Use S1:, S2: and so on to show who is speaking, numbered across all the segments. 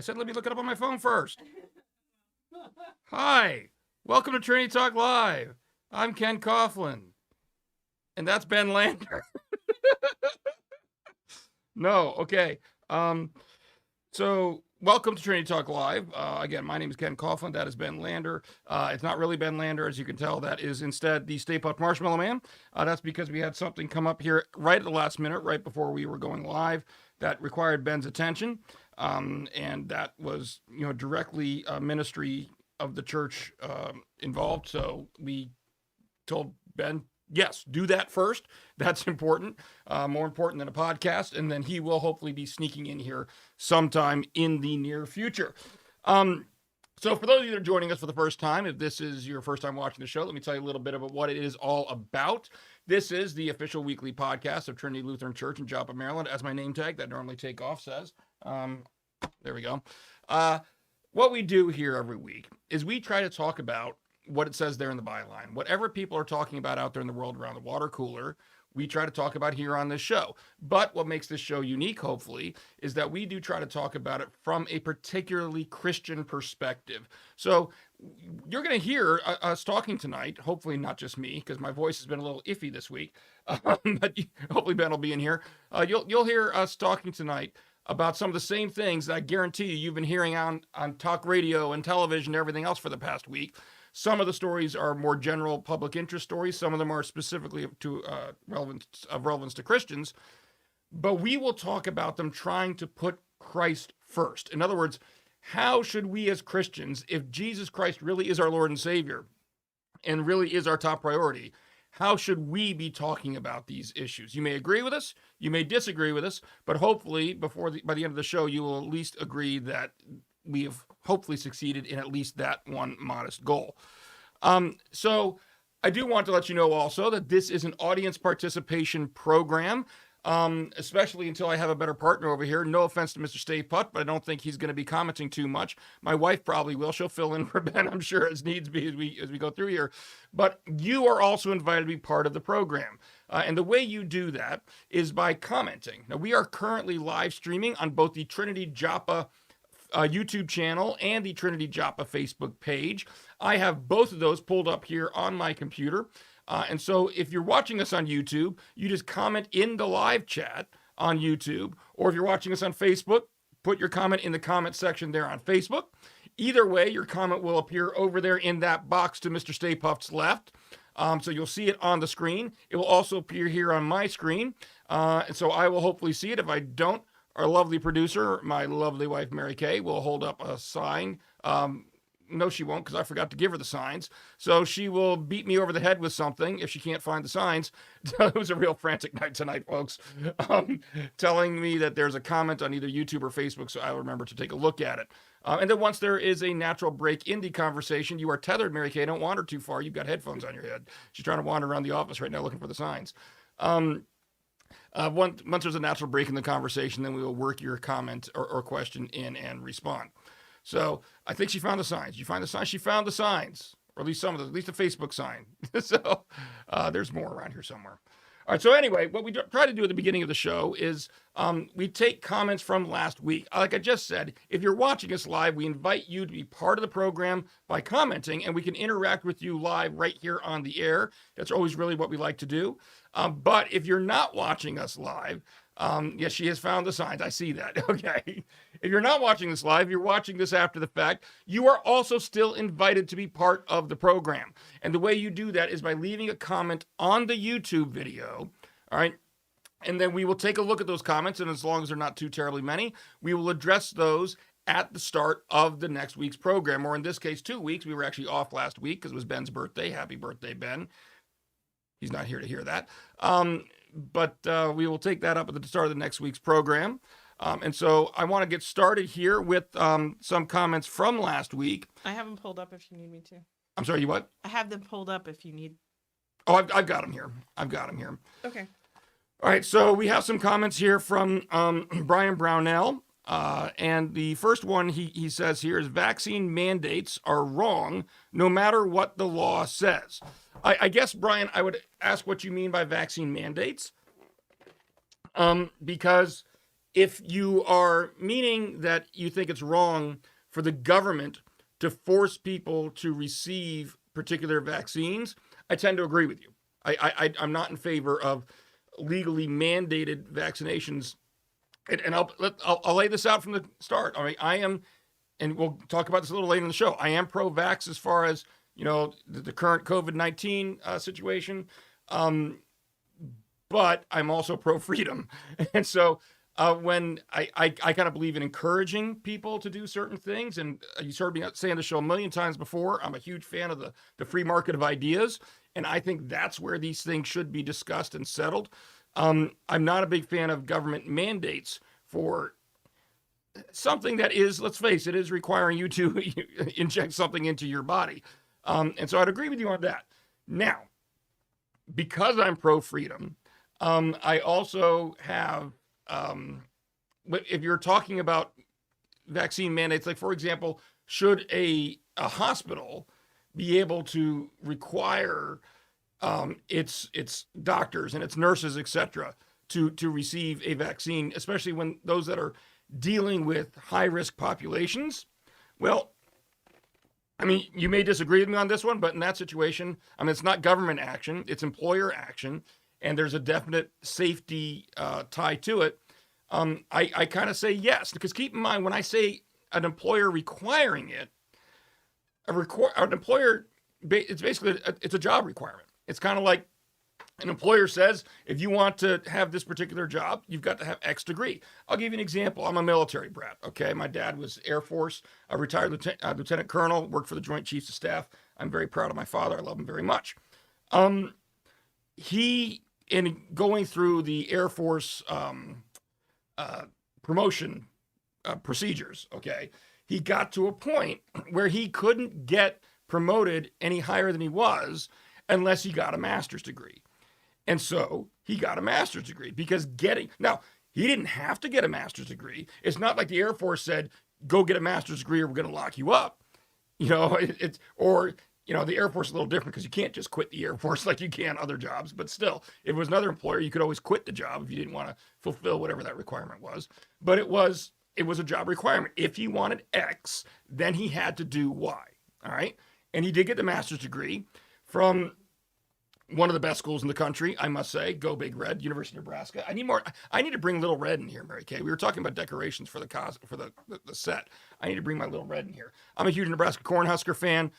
S1: I said let me look it up on my phone first. Hi, welcome to Trinity Talk Live. I'm Ken Coughlin, and that's Ben Lander. No, okay. So welcome to Trinity Talk Live. Again, my name is Ken Coughlin. That is Ben Lander. It's not really Ben Lander, as you can tell. That is instead the Stay Puft Marshmallow Man. That's because we had something come up here right at the last minute, right before we were going live, that required Ben's attention. And that was, directly ministry of the church involved. So we told Ben, yes, do that first. That's important, more important than a podcast. And then he will hopefully be sneaking in here sometime in the near future. So for those of you that are joining us for the first time, if this is your first time watching the show, let me tell you a little bit about what it is all about. This is the official weekly podcast of Trinity Lutheran Church in Joppa, Maryland, as my name tag that normally take off says. There we go. What we do here every week is we try to talk about what it says there in the byline. Whatever people are talking about out there in the world around the water cooler, we try to talk about here on this show. But what makes this show unique, hopefully, is that we do try to talk about it from a particularly Christian perspective. So you're going to hear us talking tonight, hopefully not just me, because my voice has been a little iffy this week, but hopefully Ben will be in here. You'll hear us talking tonight about some of the same things that I guarantee you've been hearing on talk radio and television and everything else for the past week. Some of the stories are more general public interest stories. Some of them are specifically to relevance to Christians. But we will talk about them trying to put Christ first. In other words, how should we as Christians, if Jesus Christ really is our Lord and Savior and really is our top priority, how should we be talking about these issues? You may agree with us, you may disagree with us, but hopefully by the end of the show, you will at least agree that we have hopefully succeeded in at least that one modest goal. So I do want to let you know also that this is an audience participation program, especially until I have a better partner over here. No offense to Mr. Stay Puft, but I don't think he's going to be commenting too much. My wife probably will. She'll fill in for Ben, I'm sure, as needs be as we go through here. But you are also invited to be part of the program. And the way you do that is by commenting. Now, we are currently live streaming on both the Trinity Joppa YouTube channel and the Trinity Joppa Facebook page. I have both of those pulled up here on my computer. And so if you're watching us on YouTube, you just comment in the live chat on YouTube. Or if you're watching us on Facebook, put your comment in the comment section there on Facebook. Either way, your comment will appear over there in that box to Mr. Stay Puft's left. So you'll see it on the screen. It will also appear here on my screen. And so I will hopefully see it. If I don't, our lovely producer, my lovely wife, Mary Kay, will hold up a sign. No, she won't, because I forgot to give her the signs. So she will beat me over the head with something if she can't find the signs. It was a real frantic night tonight, folks. Telling me that there's a comment on either YouTube or Facebook, so I'll remember to take a look at it. And then once there is a natural break in the conversation, you are tethered, Mary Kay. Don't wander too far. You've got headphones on your head. She's trying to wander around the office right now looking for the signs. Once there's a natural break in the conversation, then we will work your comment or question in and respond. So I think she found the signs. You find the signs? She found the signs, or at least some of them, at least a Facebook sign. So there's more around here somewhere. All right. So anyway, what we try to do at the beginning of the show is we take comments from last week. Like I just said, if you're watching us live, we invite you to be part of the program by commenting, and we can interact with you live right here on the air. That's always really what we like to do. But if you're not watching us live, yes, she has found the signs. I see that. Okay. If you're not watching this live, you're watching this after the fact, you are also still invited to be part of the program. And the way you do that is by leaving a comment on the YouTube video. All right. And then we will take a look at those comments. And as long as they're not too terribly many, we will address those at the start of the next week's program. Or in this case, 2 weeks. We were actually off last week because it was Ben's birthday. Happy birthday, Ben. He's not here to hear that. But we will take that up at the start of the next week's program. And so I want to get started here with some comments from last week.
S2: I have them pulled up if you need me to.
S1: I'm sorry, you what?
S2: I have them pulled up if you need.
S1: Oh, I've got them here.
S2: Okay.
S1: All right, so we have some comments here from Brian Brownell. And the first one he says here is vaccine mandates are wrong no matter what the law says. I guess, Brian, I would ask what you mean by vaccine mandates. Because if you are meaning that you think it's wrong for the government to force people to receive particular vaccines, I tend to agree with you. I'm not in favor of legally mandated vaccinations. And I'll lay this out from the start. I mean, I am, and we'll talk about this a little later in the show. I am pro-vax as far as, you know, the current COVID-19 situation. But I'm also pro-freedom. And so when I kind of believe in encouraging people to do certain things, and you heard me say on the show a million times before, I'm a huge fan of the free market of ideas, and I think that's where these things should be discussed and settled. I'm not a big fan of government mandates for something that is, let's face it, is requiring you to inject something into your body. And so I'd agree with you on that. Now, because I'm pro-freedom, I also have, if you're talking about vaccine mandates, like for example, should a hospital be able to require its doctors and its nurses, etc., to receive a vaccine, especially when those that are dealing with high-risk populations? Well, I mean, you may disagree with me on this one, but in that situation, I mean, it's not government action, it's employer action, and there's a definite safety tie to it. I kind of say yes, because keep in mind, when I say an employer requiring it, an employer, it's basically, it's a job requirement. It's kind of like an employer says, if you want to have this particular job, you've got to have X degree. I'll give you an example. I'm a military brat, okay? My dad was Air Force, a retired lieutenant colonel, worked for the Joint Chiefs of Staff. I'm very proud of my father. I love him very much. He, in going through the Air Force promotion procedures, okay, he got to a point where he couldn't get promoted any higher than he was unless he got a master's degree. And so he got a master's degree because now, he didn't have to get a master's degree. It's not like the Air Force said, go get a master's degree or we're going to lock you up. You know, the Air Force is a little different because you can't just quit the Air Force like you can other jobs. But still, if it was another employer, you could always quit the job if you didn't want to fulfill whatever that requirement was. But it was a job requirement. If he wanted X, then he had to do Y. All right. And he did get the master's degree from one of the best schools in the country, I must say. Go Big Red, University of Nebraska. I need to bring Little Red in here, Mary Kay. We were talking about decorations for the set. I need to bring my Little Red in here. I'm a huge Nebraska Cornhusker fan.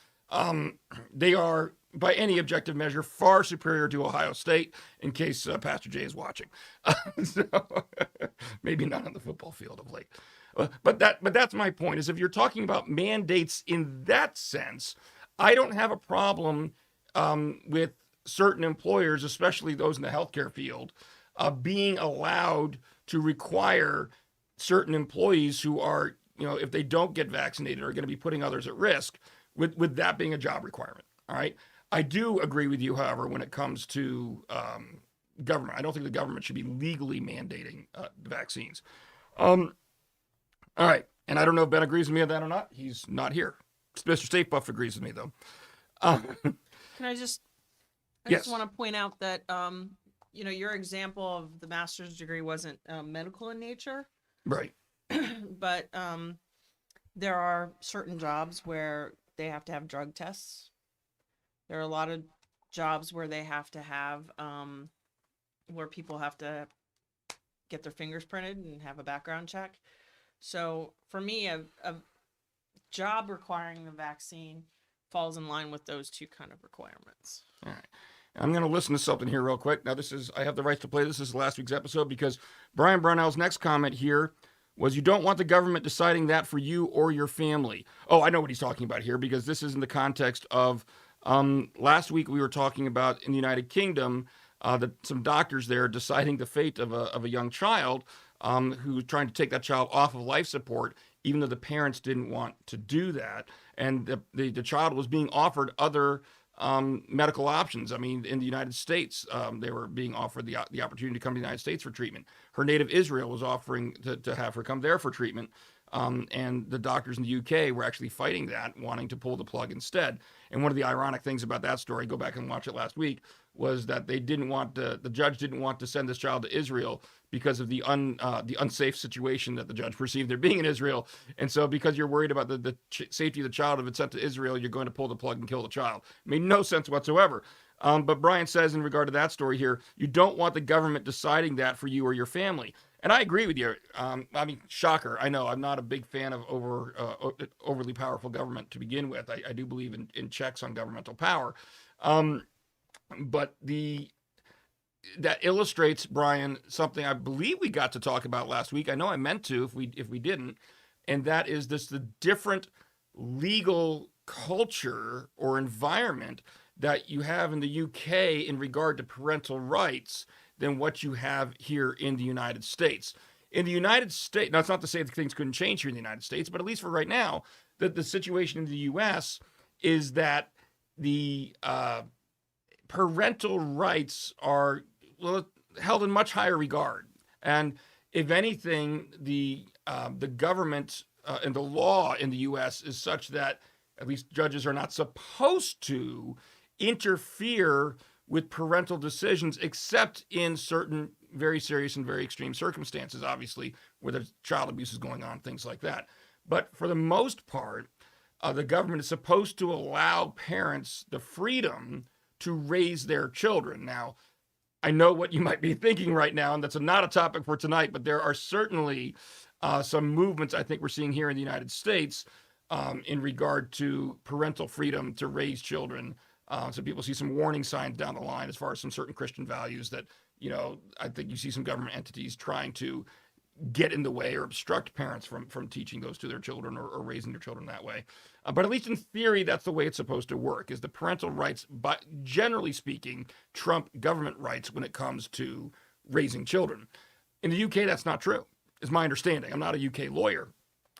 S1: They are, by any objective measure, far superior to Ohio State, in case Pastor Jay is watching. So, maybe not on the football field of late. But that's my point, is if you're talking about mandates in that sense, I don't have a problem with certain employers, especially those in the healthcare field, being allowed to require certain employees who are, if they don't get vaccinated, are going to be putting others at risk, with that being a job requirement. All right. I do agree with you, however, when it comes to government. I don't think the government should be legally mandating vaccines. All right. And I don't know if Ben agrees with me on that or not. He's not here. Mr. State Buff agrees with me, though.
S2: Can I just
S1: Yes.
S2: want to point out that, your example of the master's degree wasn't medical in nature.
S1: Right.
S2: But there are certain jobs where they have to have drug tests. There are a lot of jobs where they have to have, where people have to get their fingers printed and have a background check. So for me, a job requiring the vaccine falls in line with those two kind of requirements.
S1: All right. I'm going to listen to something here real quick. Now, I have the rights to play this. This is last week's episode because Brian Brownell's next comment here was, you don't want the government deciding that for you or your family. Oh, I know what he's talking about here, because this is in the context of last week we were talking about in the United Kingdom, some doctors there deciding the fate of a young child who was trying to take that child off of life support, even though the parents didn't want to do that. And the child was being offered other medical options. I mean, in the United States, they were being offered the opportunity to come to the United States for treatment. Her native Israel was offering to have her come there for treatment. And the doctors in the UK were actually fighting that, wanting to pull the plug instead. And one of the ironic things about that story, go back and watch it last week, was that they didn't want the judge didn't want to send this child to Israel because of the unsafe situation that the judge perceived there being in Israel. And so because you're worried about the safety of the child if it's sent to Israel, you're going to pull the plug and kill the child. It made no sense whatsoever. But Brian says in regard to that story here, you don't want the government deciding that for you or your family. And I agree with you. I mean, shocker. I know I'm not a big fan of overly powerful government to begin with. I do believe in checks on governmental power. But that illustrates, Brian, something I believe we got to talk about last week. I know I meant to if we didn't, and that is the different legal culture or environment that you have in the UK in regard to parental rights than what you have here in the United States. In the United States, now it's not to say that things couldn't change here in the United States, but at least for right now, the situation in the US is that the parental rights are held in much higher regard. And if anything, the government and the law in the U.S. is such that at least judges are not supposed to interfere with parental decisions, except in certain very serious and very extreme circumstances, obviously, where there's child abuse is going on, things like that. But for the most part, the government is supposed to allow parents the freedom to raise their children. Now, I know what you might be thinking right now, and that's not a topic for tonight, but there are certainly some movements I think we're seeing here in the United States in regard to parental freedom to raise children. So people see some warning signs down the line as far as some certain Christian values that, I think you see some government entities trying to get in the way or obstruct parents from teaching those to their children or raising their children that way. But at least in theory, that's the way it's supposed to work, is the parental rights, but generally speaking, trump government rights when it comes to raising children. In the UK, that's not true, is my understanding. I'm not a UK lawyer,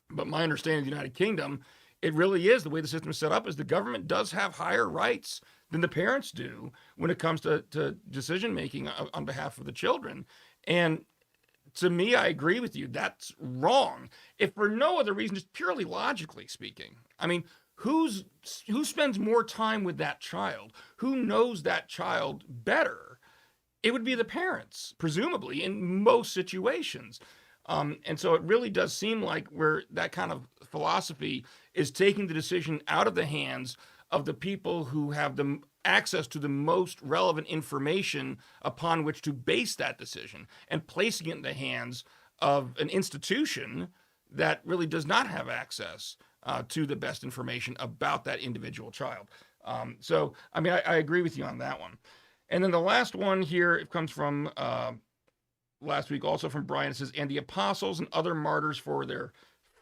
S1: but my understanding of the United Kingdom, it really is the way the system is set up is the government does have higher rights than the parents do when it comes to decision making on behalf of the children. And to me, I agree with you. That's wrong. If for no other reason, just purely logically speaking. I mean, who spends more time with that child? Who knows that child better? It would be the parents, presumably, in most situations. And so it really does seem like where that kind of philosophy is taking the decision out of the hands of the people who have the access to the most relevant information upon which to base that decision and placing it in the hands of an institution that really does not have access to the best information about that individual child. So, I mean, I agree with you on that one. And then the last one here, it comes from last week, also from Brian. It says, and the apostles and other martyrs for their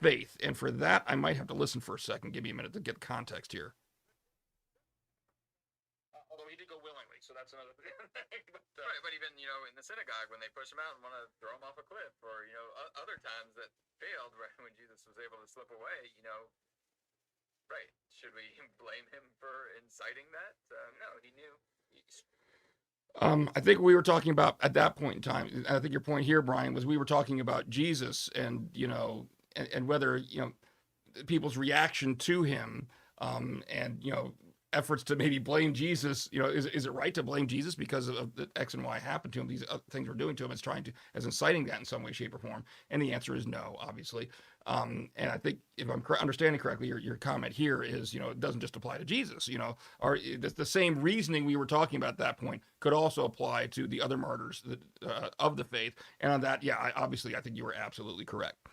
S1: faith. And for that, I might have to listen for a second. Give me a minute to get context here. Although he did go willingly, so that's another thing.
S3: Right, but even, in the synagogue, when they push him out and want to throw him off a cliff, or, other times that failed, right, when Jesus was able to slip away, right, should we blame him for inciting that? No, he knew.
S1: I think we were talking about at that point in time, I think your point here, Brian, was we were talking about Jesus and, and whether, people's reaction to him, and, efforts to maybe blame Jesus, is it right to blame Jesus because of the X and Y happened to him? These things we're doing to him as inciting that in some way, shape, or form. And the answer is no, obviously. And I think if I'm understanding correctly, your comment here is, it doesn't just apply to Jesus, or the same reasoning we were talking about at that point could also apply to the other martyrs of the faith. And on that, yeah, obviously, I think you were absolutely correct.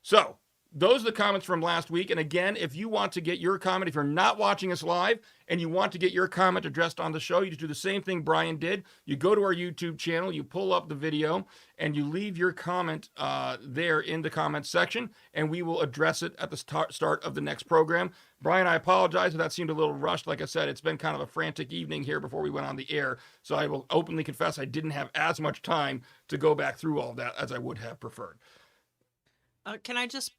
S1: So those are the comments from last week. And again, if you want to get your comment, if you're not watching us live and you want to get your comment addressed on the show, you just do the same thing Brian did. You go to our YouTube channel, you pull up the video, and you leave your comment there in the comments section, and we will address it at the start of the next program. Brian, I apologize if that seemed a little rushed. Like I said, it's been kind of a frantic evening here before we went on the air, so I will openly confess I didn't have as much time to go back through all of that as I would have preferred.
S2: Can I just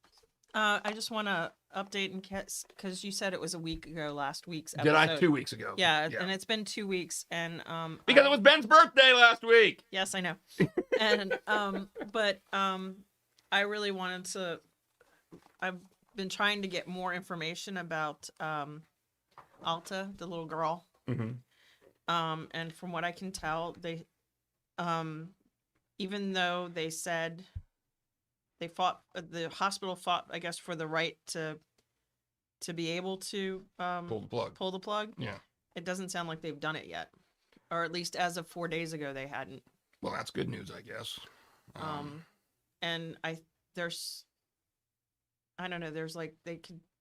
S2: I just want to update because you said it was a week ago, last week's episode.
S1: Did I? 2 weeks ago.
S2: Yeah, and it's been 2 weeks, and
S1: because it was Ben's birthday last week.
S2: Yes, I know. And but I really wanted to I've been trying to get more information about Alta, the little girl.
S1: Mm-hmm.
S2: And from what I can tell, they even though they said they fought, the hospital fought, I guess, for the right to be able to
S1: Pull the plug.
S2: pull the plug.
S1: Yeah.
S2: It doesn't sound like they've done it yet, or at least as of 4 days ago, they hadn't.
S1: Well, that's good news, I guess.
S2: And there's, I don't know, there's like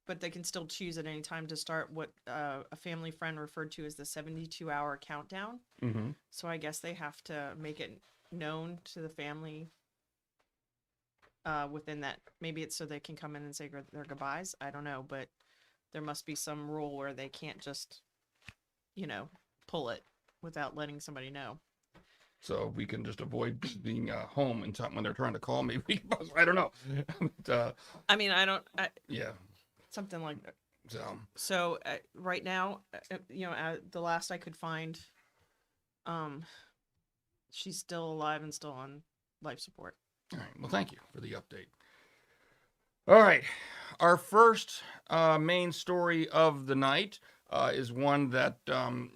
S2: but they can still choose at any time to start what a family friend referred to as the 72-hour countdown.
S1: Mm-hmm.
S2: So I guess they have to make it known to the family within that. Maybe it's so they can come in and say their goodbyes. I don't know, but there must be some rule where they can't just, pull it without letting somebody know.
S1: So we can just avoid being home in time when they're trying to call me. I don't know.
S2: I mean,
S1: Yeah.
S2: something like that.
S1: So
S2: Right now, the last I could find, she's still alive and still on life support.
S1: all right. Well, thank you for the update. All right. Our first main story of the night is one that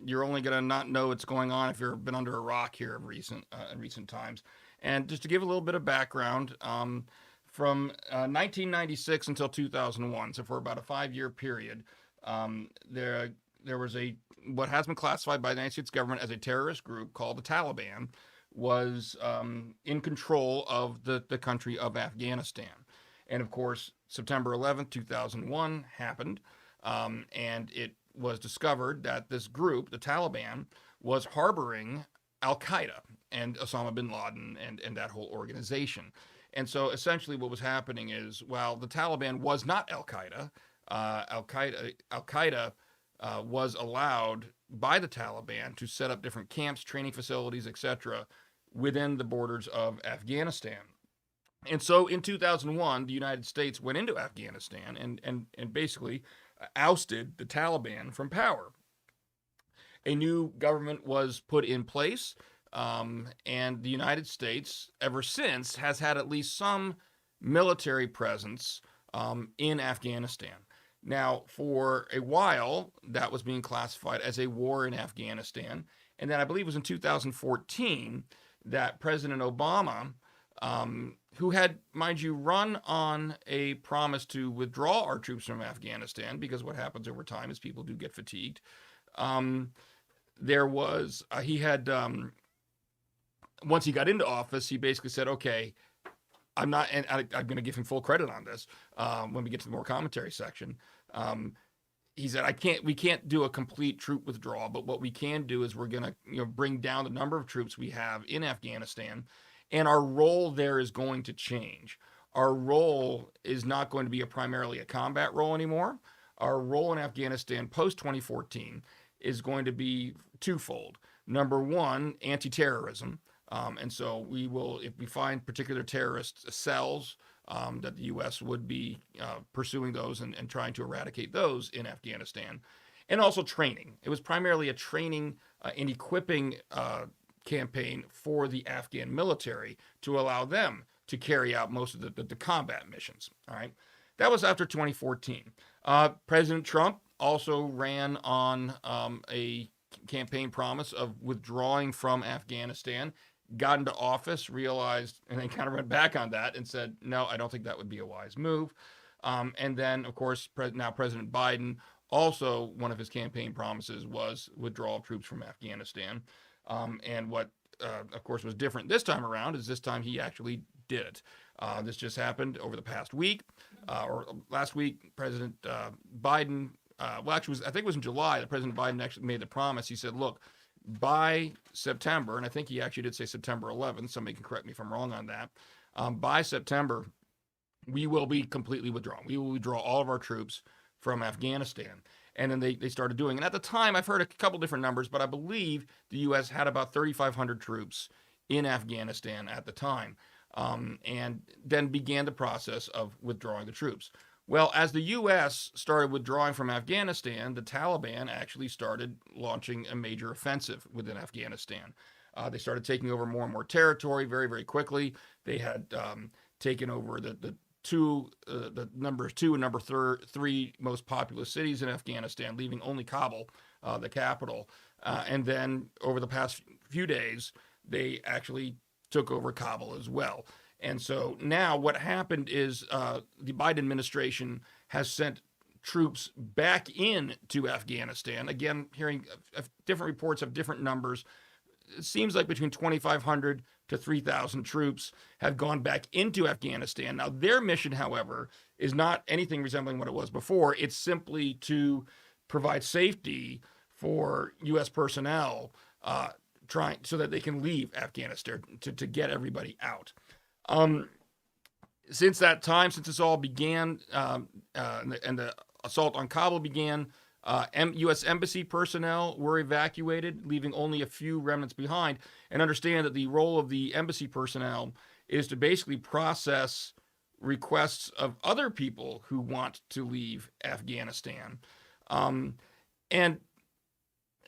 S1: you're only going to not know what's going on if you've been under a rock here in recent times. And just to give a little bit of background, from 1996 until 2001, so for about a 5-year period, there was what has been classified by the United States government as a terrorist group called the Taliban, was in control of the country of Afghanistan. And of course, September 11th, 2001 happened, and it was discovered that this group, the Taliban, was harboring Al-Qaeda and Osama bin Laden and that whole organization. And so essentially what was happening is, while the Taliban was not Al-Qaeda, Al-Qaeda was allowed by the Taliban to set up different camps, training facilities, etc., within the borders of Afghanistan. And so in 2001, the United States went into Afghanistan and basically ousted the Taliban from power. A new government was put in place, and the United States, ever since, has had at least some military presence in Afghanistan. Now, for a while, that was being classified as a war in Afghanistan. And then I believe it was in 2014 that President Obama, who had, mind you, run on a promise to withdraw our troops from Afghanistan, because what happens over time is people do get fatigued. He had, once he got into office, he basically said, okay, I'm going to give him full credit on this when we get to the more commentary section. He said, we can't do a complete troop withdrawal, but what we can do is we're going to bring down the number of troops we have in Afghanistan, and our role there is going to change. Our role is not going to be primarily a combat role anymore. Our role in Afghanistan post-2014 is going to be twofold. Number one, anti-terrorism. And so we will, if we find particular terrorist cells, that the U.S. would be pursuing those and trying to eradicate those in Afghanistan. And also training. It was primarily a training and equipping campaign for the Afghan military to allow them to carry out most of the combat missions. All right. That was after 2014. President Trump also ran on a campaign promise of withdrawing from Afghanistan, got into office, realized, and then kind of went back on that and said, no, I don't think that would be a wise move. And then, of course, now President Biden, also one of his campaign promises was withdrawal of troops from Afghanistan. And what, of course, was different this time around is this time he actually did it. This just happened over the past week, or last week. President Biden, I think it was in July that President Biden actually made the promise. He said, look, by September, and I think he actually did say September 11th, somebody can correct me if I'm wrong on that, by September, we will be completely withdrawn. We will withdraw all of our troops from Afghanistan. And then they started doing. And at the time, I've heard a couple different numbers, but I believe the U.S. had about 3,500 troops in Afghanistan at the time, and then began the process of withdrawing the troops. Well, as the U.S. started withdrawing from Afghanistan, the Taliban actually started launching a major offensive within Afghanistan. They started taking over more and more territory very, very quickly. They had taken over the the number 2 and number 3 most populous cities in Afghanistan, leaving only Kabul, the capital. And then over the past few days, they actually took over Kabul as well. And so now what happened is the Biden administration has sent troops back in to Afghanistan. Again, hearing different reports of different numbers. It seems like between 2,500 to 3,000 troops have gone back into Afghanistan. Now, their mission, however, is not anything resembling what it was before. It's simply to provide safety for U.S. personnel trying so that they can leave Afghanistan to get everybody out. Since that time, since this all began and the assault on Kabul began, U.S. Embassy personnel were evacuated, leaving only a few remnants behind. And understand that the role of the embassy personnel is to basically process requests of other people who want to leave Afghanistan. And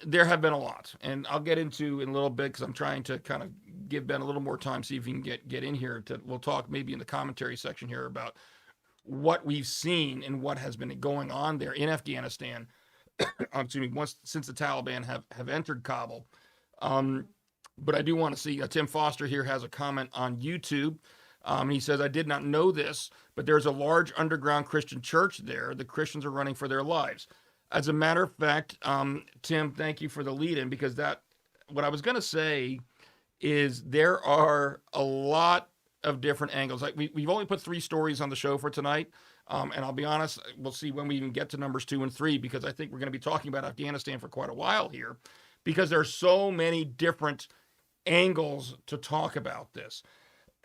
S1: there have been a lot, and I'll get into in a little bit because I'm trying to kind of give Ben a little more time, see if he can get in here. We'll talk maybe in the commentary section here about what we've seen and what has been going on there in Afghanistan. Since the Taliban have entered Kabul. But I do want to see Tim Foster here has a comment on YouTube. He says, I did not know this, but there's a large underground Christian church there. The Christians are running for their lives. As a matter of fact, Tim, thank you for the lead in, because what I was going to say is there are a lot of different angles. Like we've only put 3 stories on the show for tonight. And I'll be honest, we'll see when we even get to numbers 2 and 3, because I think we're going to be talking about Afghanistan for quite a while here, because there are so many different angles to talk about this.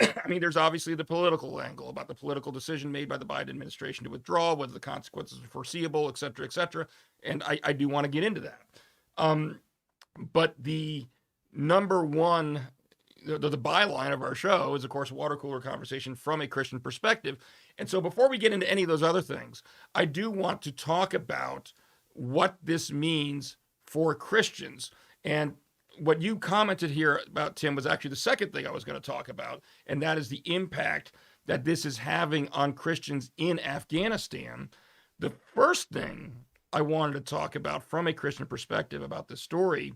S1: I mean, there's obviously the political angle about the political decision made by the Biden administration to withdraw, whether the consequences are foreseeable, et cetera, et cetera. And I do want to get into that. But the number one, the byline of our show is, of course, water cooler conversation from a Christian perspective. And so before we get into any of those other things, I do want to talk about what this means for Christians. And what you commented here about, Tim, was actually the second thing I was going to talk about, and that is the impact that this is having on Christians in Afghanistan. The first thing I wanted to talk about from a Christian perspective about this story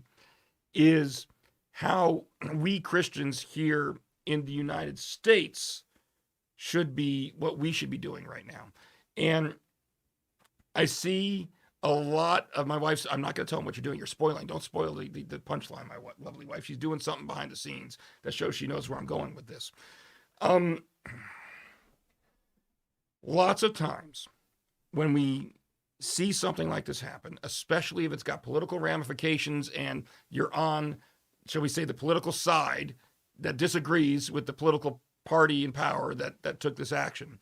S1: is how we Christians here in the United States should be, what we should be doing right now. And I see a lot of my wife's, I'm not going to tell them what you're doing. You're spoiling. Don't spoil the punchline, my lovely wife. She's doing something behind the scenes that shows she knows where I'm going with this. Lots of times when we see something like this happen, especially if it's got political ramifications and you're on, shall we say, the political side that disagrees with the political party in power that took this action,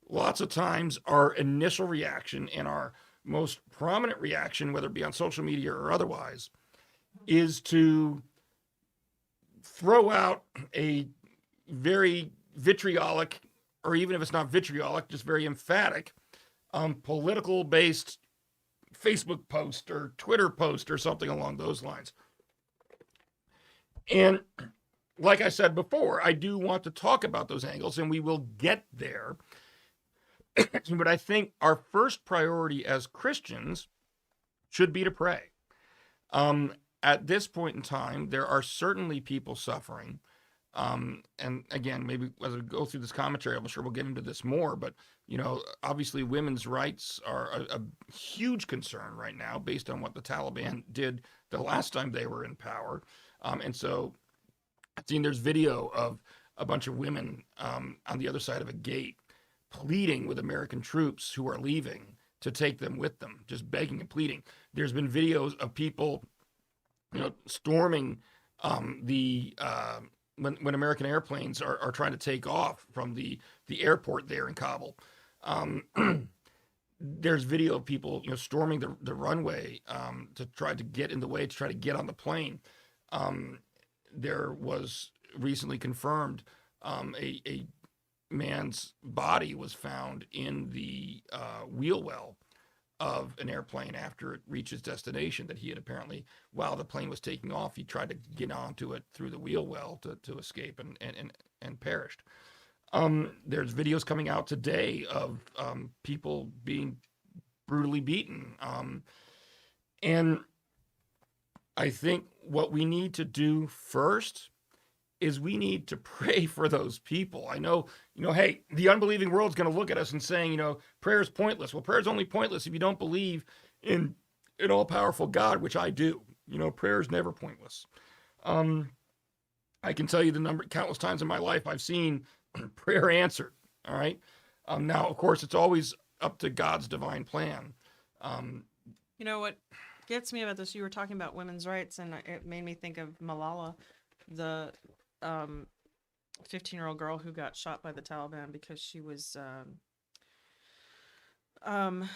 S1: lots of times our initial reaction and our most prominent reaction, whether it be on social media or otherwise, is to throw out a very vitriolic, or even if it's not vitriolic, just very emphatic, political-based Facebook post or Twitter post or something along those lines. And like I said before, I do want to talk about those angles, and we will get there. But I think our first priority as Christians should be to pray. At this point in time, there are certainly people suffering. And again, maybe as we go through this commentary, I'm sure we'll get into this more, but, you know, obviously women's rights are a huge concern right now based on what the Taliban did the last time they were in power. And so I've seen there's video of a bunch of women on the other side of a gate pleading with American troops who are leaving to take them with them, just begging and pleading. There's been videos of people, you know, storming when American airplanes are trying to take off from the airport there in Kabul. There's video of people, you know, storming the runway to try to get in the way, to try to get on the plane. There was recently confirmed a man's body was found in the wheel well of an airplane after it reached its destination, that he had apparently, while the plane was taking off, he tried to get onto it through the wheel well to escape and perished. There's videos coming out today of people being brutally beaten. And I think what we need to do first is we need to pray for those people. I know, hey, the unbelieving world's going to look at us and saying, prayer is pointless. Well, prayer is only pointless if you don't believe in an all-powerful God, which I do. Prayer is never pointless. I can tell you countless times in my life I've seen prayer answered. All right. Now, of course, it's always up to God's divine plan.
S2: You know what gets me about this? You were talking about women's rights, and it made me think of Malala, the 15-year-old girl who got shot by the Taliban because she was trying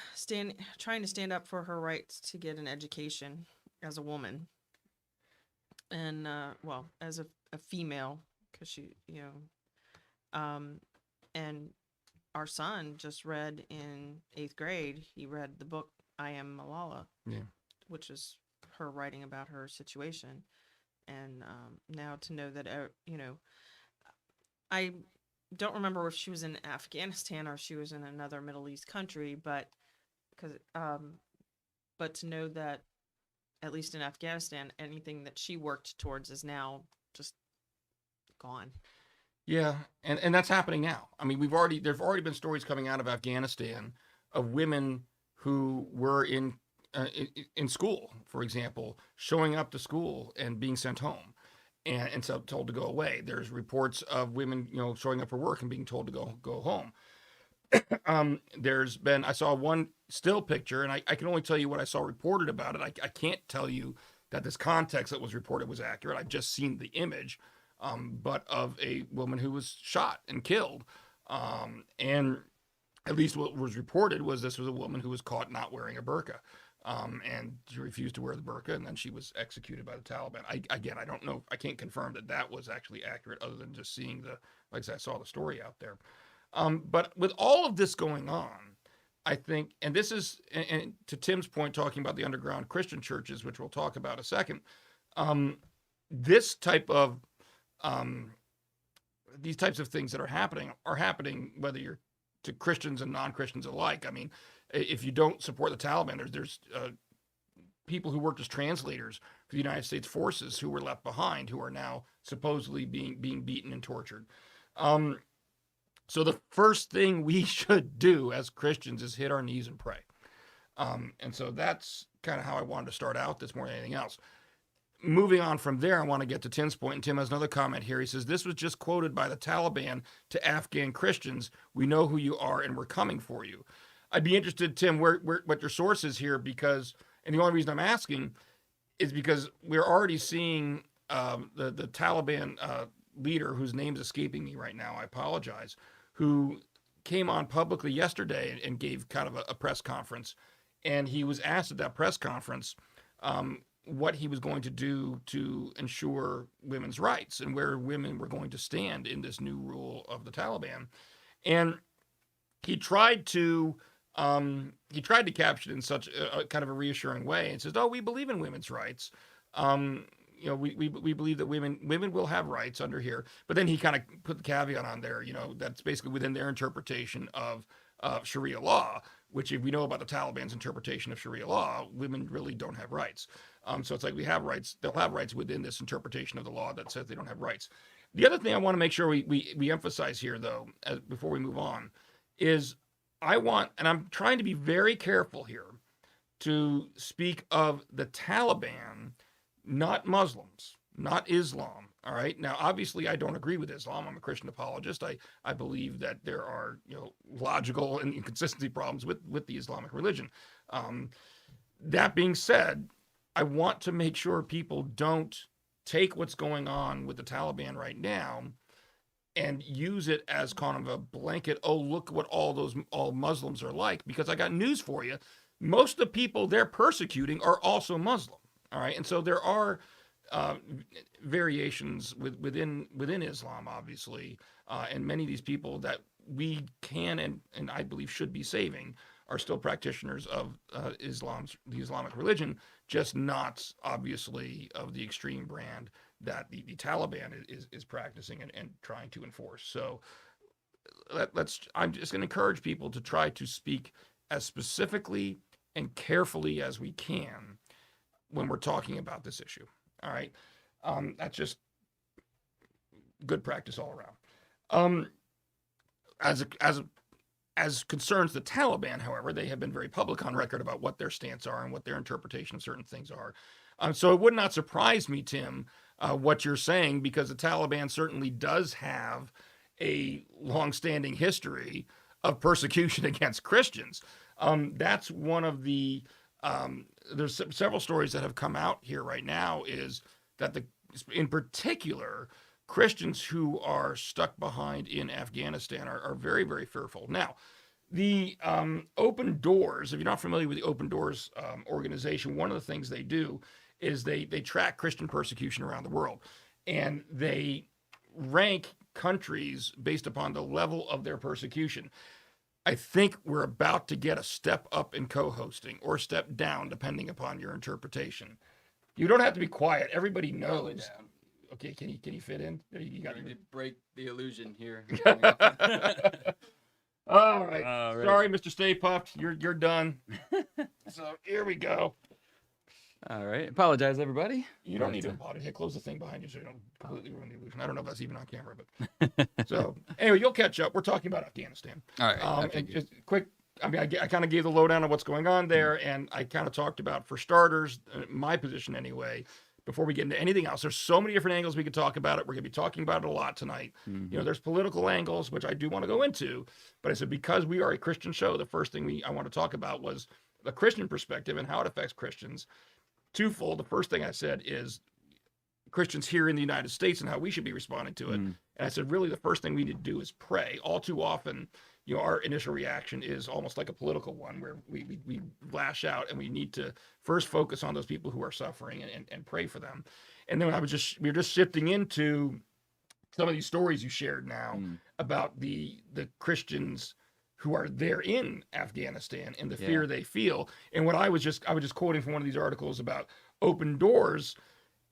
S2: to stand up for her rights to get an education as a woman, and well, as a female, because she, and our son just read in 8th grade. He read the book I Am Malala,
S1: Yeah.
S2: which is her writing about her situation, and now to know that I don't remember if she was in Afghanistan or she was in another Middle East country, but to know that at least in Afghanistan, anything that she worked towards is now just gone.
S1: Yeah, and that's happening now. I mean, there've already been stories coming out of Afghanistan of women who were in school, for example, showing up to school and being sent home, and so told to go away. There's reports of women, showing up for work and being told to go home. I saw one still picture, and I can only tell you what I saw reported about it. I can't tell you that this context that was reported was accurate. I've just seen the image. But of a woman who was shot and killed. And at least what was reported was this was a woman who was caught not wearing a burqa. And she refused to wear the burqa, and then she was executed by the Taliban. I don't know. I can't confirm that was actually accurate other than just seeing like I said, I saw the story out there. But with all of this going on, I think, and this is, and to Tim's point, talking about the underground Christian churches, which we'll talk about in a second, this type of these types of things that are happening whether you're to Christians and non-Christians alike. I mean, if you don't support the Taliban, there's people who worked as translators for the United States forces who were left behind, who are now supposedly being beaten and tortured. So the first thing we should do as Christians is hit our knees and pray. And so that's kind of how I wanted to start out this more than anything else. Moving on from there, I want to get to Tim's point, and Tim has another comment here. He says, this was just quoted by the Taliban to Afghan Christians. We know who you are, and we're coming for you. I'd be interested, Tim, what your source is here, because, and the only reason I'm asking is because we're already seeing the Taliban leader, whose name's escaping me right now, I apologize, who came on publicly yesterday and gave kind of a press conference. And he was asked at that press conference what he was going to do to ensure women's rights and where women were going to stand in this new rule of the Taliban. And he tried to capture it in such a kind of a reassuring way and says, "Oh, we believe in women's rights. We believe that women will have rights under here." But then he kind of put the caveat on there, that's basically within their interpretation of Sharia law, which, if we know about the Taliban's interpretation of Sharia law, women really don't have rights. So it's like we have rights. They'll have rights within this interpretation of the law that says they don't have rights. The other thing I want to make sure we emphasize here, though, before we move on, is and I'm trying to be very careful here to speak of the Taliban, not Muslims, not Islam. All right. Now, obviously, I don't agree with Islam. I'm a Christian apologist. I believe that there are logical and inconsistency problems with the Islamic religion. That being said, I want to make sure people don't take what's going on with the Taliban right now and use it as kind of a blanket, oh, look what all Muslims are like, because I got news for you. Most of the people they're persecuting are also Muslim. All right. And so there are variations within Islam, obviously. And many of these people that we can and I believe should be saving are still practitioners of the Islamic religion, just not obviously of the extreme brand that the Taliban is practicing and trying to enforce. So I'm just going to encourage people to try to speak as specifically and carefully as we can when we're talking about this issue. All right. That's just good practice all around. As concerns the Taliban, however, they have been very public on record about what their stance are and what their interpretation of certain things are. So it would not surprise me, Tim, what you're saying, because the Taliban certainly does have a longstanding history of persecution against Christians. That's one of the there's several stories that have come out here right now, is that in particular, Christians who are stuck behind in Afghanistan are very, very fearful. Now, the Open Doors, if you're not familiar with the Open Doors organization, one of the things they do is they track Christian persecution around the world, and they rank countries based upon the level of their persecution. I think we're about to get a step up in co-hosting, or step down, depending upon your interpretation. You don't have to be quiet. Everybody knows. Okay, can you fit in? You got
S4: to break the illusion here.
S1: All right. Sorry, Mr. Stay Puffed. You're done. So here we go.
S4: All right. Apologize, everybody.
S1: You don't need to apologize. Hey, close the thing behind you so you don't completely ruin the illusion. I don't know if that's even on camera, but so anyway, you'll catch up. We're talking about Afghanistan.
S4: All right.
S1: And just quick. I mean, I kind of gave the lowdown on what's going on there, and I kind of talked about, for starters, my position anyway. Before we get into anything else, there's so many different angles we could talk about it. We're going to be talking about it a lot tonight. You know, there's political angles, which I do want to go into, but I said, because we are a Christian show, the first thing I want to talk about was the Christian perspective and how it affects Christians. Twofold. The first thing I said is Christians here in the United States and how we should be responding to it. And I said, really, the first thing we need to do is pray. All too often, you know, our initial reaction is almost like a political one, where we lash out, and we need to first focus on those people who are suffering and pray for them. And then we were just shifting into some of these stories you shared now about the Christians who are there in Afghanistan and the fear they feel. And what I was just quoting from one of these articles about Open Doors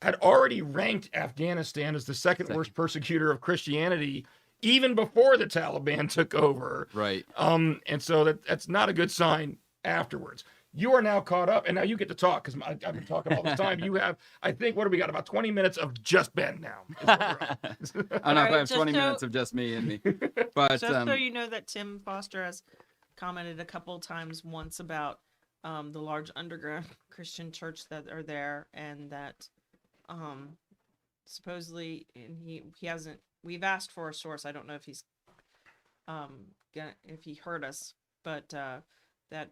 S1: had already ranked Afghanistan as the second worst persecutor of Christianity even before the Taliban took over.
S4: Right.
S1: And so that's not a good sign afterwards. You are now caught up, and now you get to talk, because I've been talking all this time. You have, I think, what do we got? About 20 minutes of just Ben now.
S4: I don't know if I have 20 minutes of just me and me. But
S2: just so you know that Tim Foster has commented a couple times once about the large underground Christian church that are there, and that supposedly, and he hasn't. We've asked for a source. I don't know if he's if he heard us, but that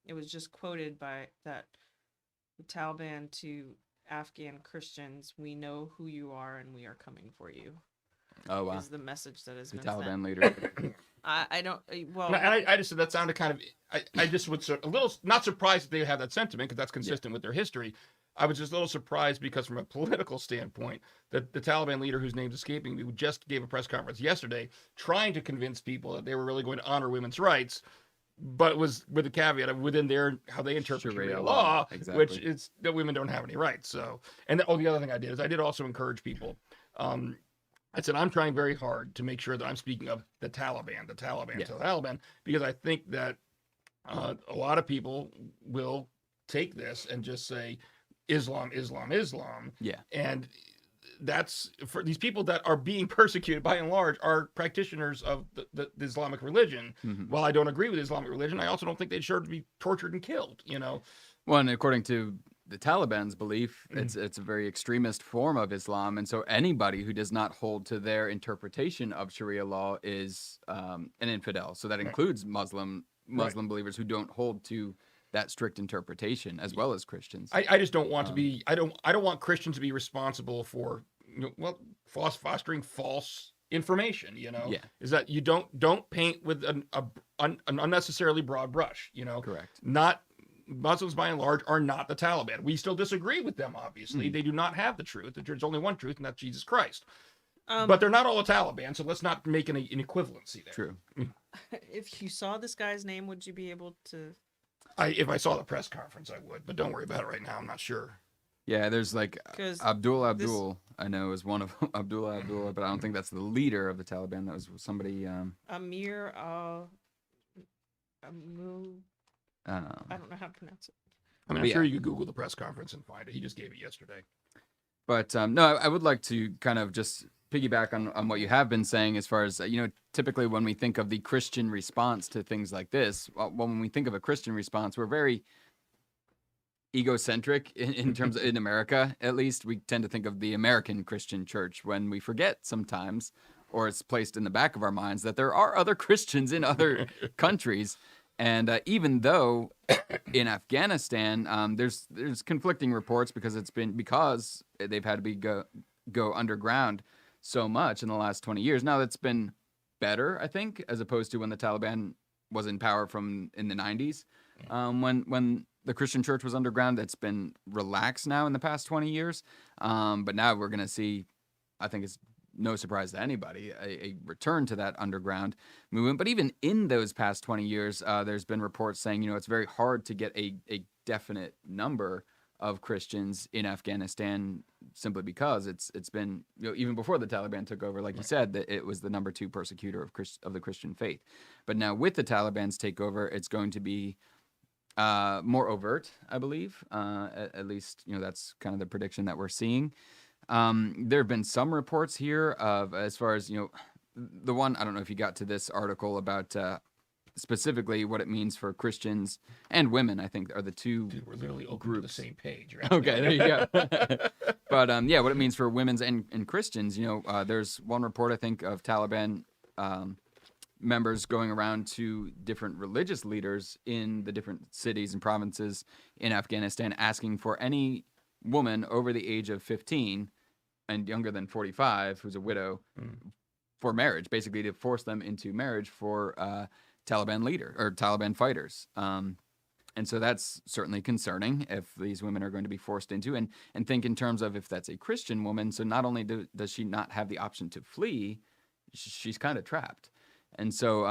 S2: it was just quoted by that the Taliban to Afghan Christians: "We know who you are, and we are coming for you."
S4: Oh wow!
S2: Is the message that has
S4: the
S2: been
S4: Taliban
S2: sent.
S4: leader.
S2: I don't. Well,
S1: I just said that sounded kind of. I just was a little not surprised that they have that sentiment, because that's consistent with their history. I was just a little surprised because, from a political standpoint, that the Taliban leader, whose name's escaping me, who just gave a press conference yesterday trying to convince people that they were really going to honor women's rights, but it was with the caveat of within how they interpret Sharia law,
S4: exactly.
S1: which is that women don't have any rights. So, and the other thing I did is I did also encourage people. I said, I'm trying very hard to make sure that I'm speaking of the Taliban, because I think that a lot of people will take this and just say Islam, Islam, Islam.
S4: Yeah.
S1: And that's for these people that are being persecuted, by and large, are practitioners of the Islamic religion. While I don't agree with Islamic religion, I also don't think they deserve to be tortured and killed, you know.
S4: Well, and according to the Taliban's belief, it's a very extremist form of Islam, and so anybody who does not hold to their interpretation of Sharia law is an infidel. So that includes Muslim believers who don't hold to that strict interpretation, as well as Christians.
S1: I just don't want to be. I don't want Christians to be responsible for fostering false information. You know, is that you don't paint with an unnecessarily broad brush. You know,
S4: correct.
S1: Not. Muslims, by and large, are not the Taliban. We still disagree with them, obviously. They do not have the truth. There's only one truth, and that's Jesus Christ. But they're not all the Taliban, so let's not make an equivalency there.
S4: True.
S2: If you saw this guy's name, would you be able to?
S1: If I saw the press conference, I would, but don't worry about it right now. I'm not sure.
S4: Yeah, there's like
S2: 'Cause
S4: Abdul, I know is one of them, Abdullah, but I don't think that's the leader of the Taliban. That was somebody.
S2: Amir Amu, I don't know how to pronounce it.
S1: I mean,
S4: But
S1: I'm sure
S4: yeah.
S1: you could Google the press conference and find it. He just gave it yesterday.
S4: But no, I would like to kind of just piggyback on what you have been saying as far as, typically when we think of the Christian response to things like this, when we think of a Christian response, we're very egocentric in terms of, in America, at least. We tend to think of the American Christian church when we forget sometimes, or it's placed in the back of our minds, that there are other Christians in other countries. And even though in Afghanistan, there's conflicting reports because they've had to go underground so much in the last 20 years. Now that's been better, I think, as opposed to when the Taliban was in power in the 90s. When the Christian church was underground, that's been relaxed now in the past 20 years. But now we're going to see, I think it's no surprise to anybody, a return to that underground movement. But even in those past 20 years, there's been reports saying, it's very hard to get a definite number of Christians in Afghanistan simply because it's been, even before the Taliban took over, like you said, that it was the number 2 persecutor of the Christian faith. But now with the Taliban's takeover, it's going to be more overt, I believe. At least, that's kind of the prediction that we're seeing. There have been some reports here of, as far as, the one, I don't know if you got to this article about specifically what it means for Christians and women, I think, are the two
S1: Dude, we're literally open
S4: groups.
S1: to the same page, right?
S4: Okay, there you go. But yeah, what it means for women's and Christians, there's one report, I think, of Taliban members going around to different religious leaders in the different cities and provinces in Afghanistan asking for any woman over the age of 15 and younger than 45 who's a widow for marriage, basically to force them into marriage for Taliban leader or Taliban fighters. And so that's certainly concerning if these women are going to be forced into, and think in terms of if that's a Christian woman. So not only does she not have the option to flee, she's kind of trapped. And so,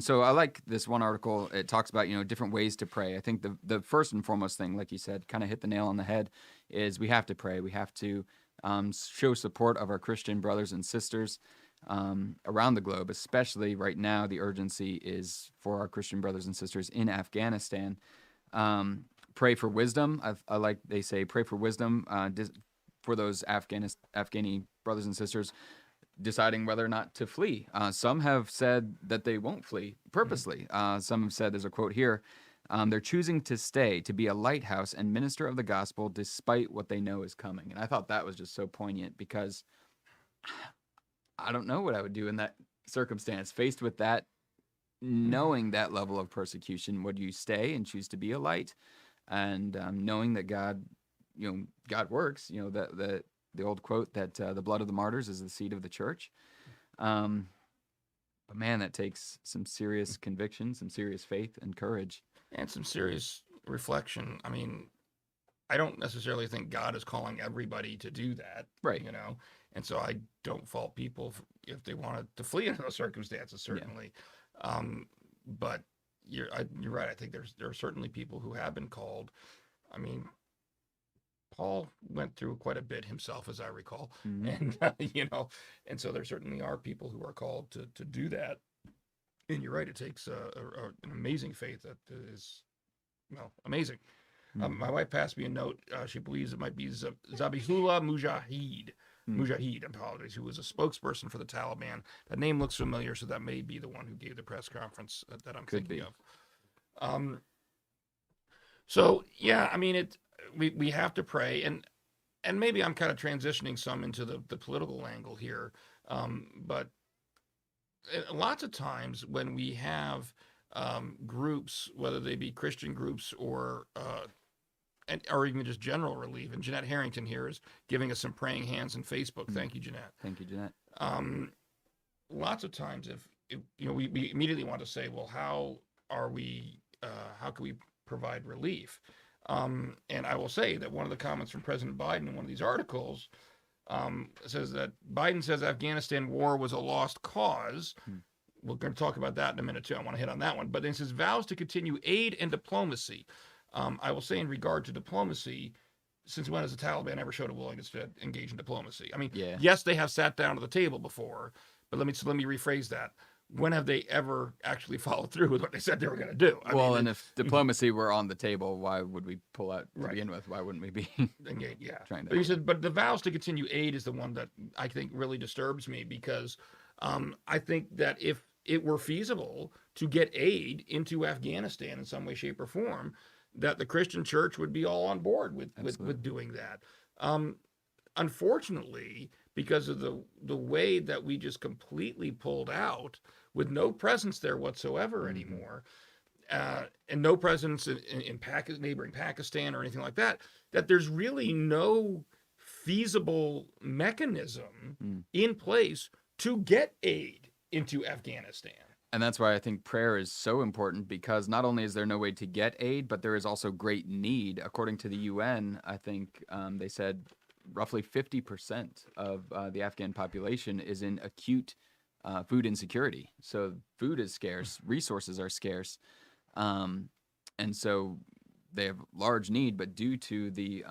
S4: so I like this one article. It talks about, different ways to pray. I think the first and foremost thing, like you said, kind of hit the nail on the head, is we have to pray. We have to show support of our Christian brothers and sisters around the globe, especially right now. The urgency is for our Christian brothers and sisters in Afghanistan. Pray for wisdom. I like, they say, pray for wisdom for those Afghani brothers and sisters deciding whether or not to flee. Some have said that they won't flee purposely. Some have said, there's a quote here, they're choosing to stay, to be a lighthouse and minister of the gospel despite what they know is coming. And I thought that was just so poignant, because I don't know what I would do in that circumstance. Faced with that, knowing that level of persecution, would you stay and choose to be a light? And knowing that God works, the old quote that the blood of the martyrs is the seed of the church. But man, that takes some serious conviction, some serious faith and courage.
S1: And some serious reflection. I mean, I don't necessarily think God is calling everybody to do that.
S4: Right.
S1: And so I don't fault people if they wanted to flee in those circumstances, certainly. Yeah. But you're right. I think there are certainly people who have been called. I mean, Paul went through quite a bit himself, as I recall. And, and so there certainly are people who are called to do that. And you're right. It takes an amazing faith that is, amazing. My wife passed me a note. She believes it might be Zabihullah Mujahid, apologies, who was a spokesperson for the Taliban. That name looks familiar, so that may be the one who gave the press conference that I'm thinking of. So yeah, I mean, we have to pray, and maybe I'm kind of transitioning some into the political angle here, but lots of times when we have groups, whether they be Christian groups or even just general relief, and Jeanette Harrington here is giving us some praying hands on Facebook. Thank you, Jeanette.
S4: Thank you, Jeanette.
S1: Lots of times, if we immediately want to say, well, how can we provide relief? And I will say that one of the comments from President Biden in one of these articles says that Biden says Afghanistan war was a lost cause. We're going to talk about that in a minute too. I want to hit on that one. But then it says vows to continue aid and diplomacy. I will say in regard to diplomacy, since when has the Taliban ever showed a willingness to engage in diplomacy? I mean,
S4: Yeah.
S1: yes, they have sat down to the table before, but let me rephrase that. When have they ever actually followed through with what they said they were going to do? I
S4: Well,
S1: mean,
S4: and if diplomacy were on the table, why would we pull out to
S1: Right.
S4: begin with? Why wouldn't we be
S1: engage, yeah.
S4: trying to?
S1: But he said, but the vows to continue aid is the one that I think really disturbs me because I think that if it were feasible to get aid into Afghanistan in some way, shape, or form, that the Christian church would be all on board with doing that. Unfortunately, because of the way that we just completely pulled out with no presence there whatsoever anymore, and no presence in neighboring Pakistan or anything like that, that there's really no feasible mechanism in place to get aid into Afghanistan.
S4: And that's why I think prayer is so important, because not only is there no way to get aid, but there is also great need. According to the UN, I think they said roughly 50% of the Afghan population is in acute food insecurity. So food is scarce, resources are scarce. And so they have large need, but due to the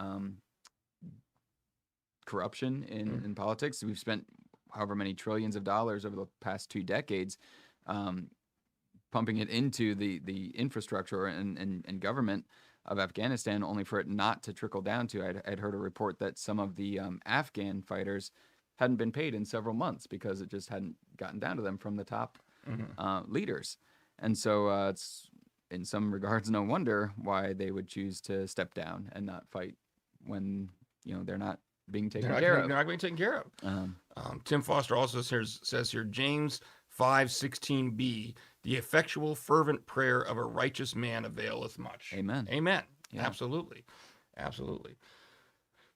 S4: corruption in politics, we've spent however many trillions of dollars over the past 2 decades pumping it into the infrastructure and government of Afghanistan, only for it not to trickle down to. I'd heard a report that some of the Afghan fighters hadn't been paid in several months because it just hadn't gotten down to them from the top leaders. And so it's in some regards no wonder why they would choose to step down and not fight when they're not being taken care of.
S1: They're not being taken care of. Tim Foster also says here, James 5:16b, the effectual fervent prayer of a righteous man availeth much.
S4: Amen.
S1: Amen.
S4: Yeah.
S1: Absolutely.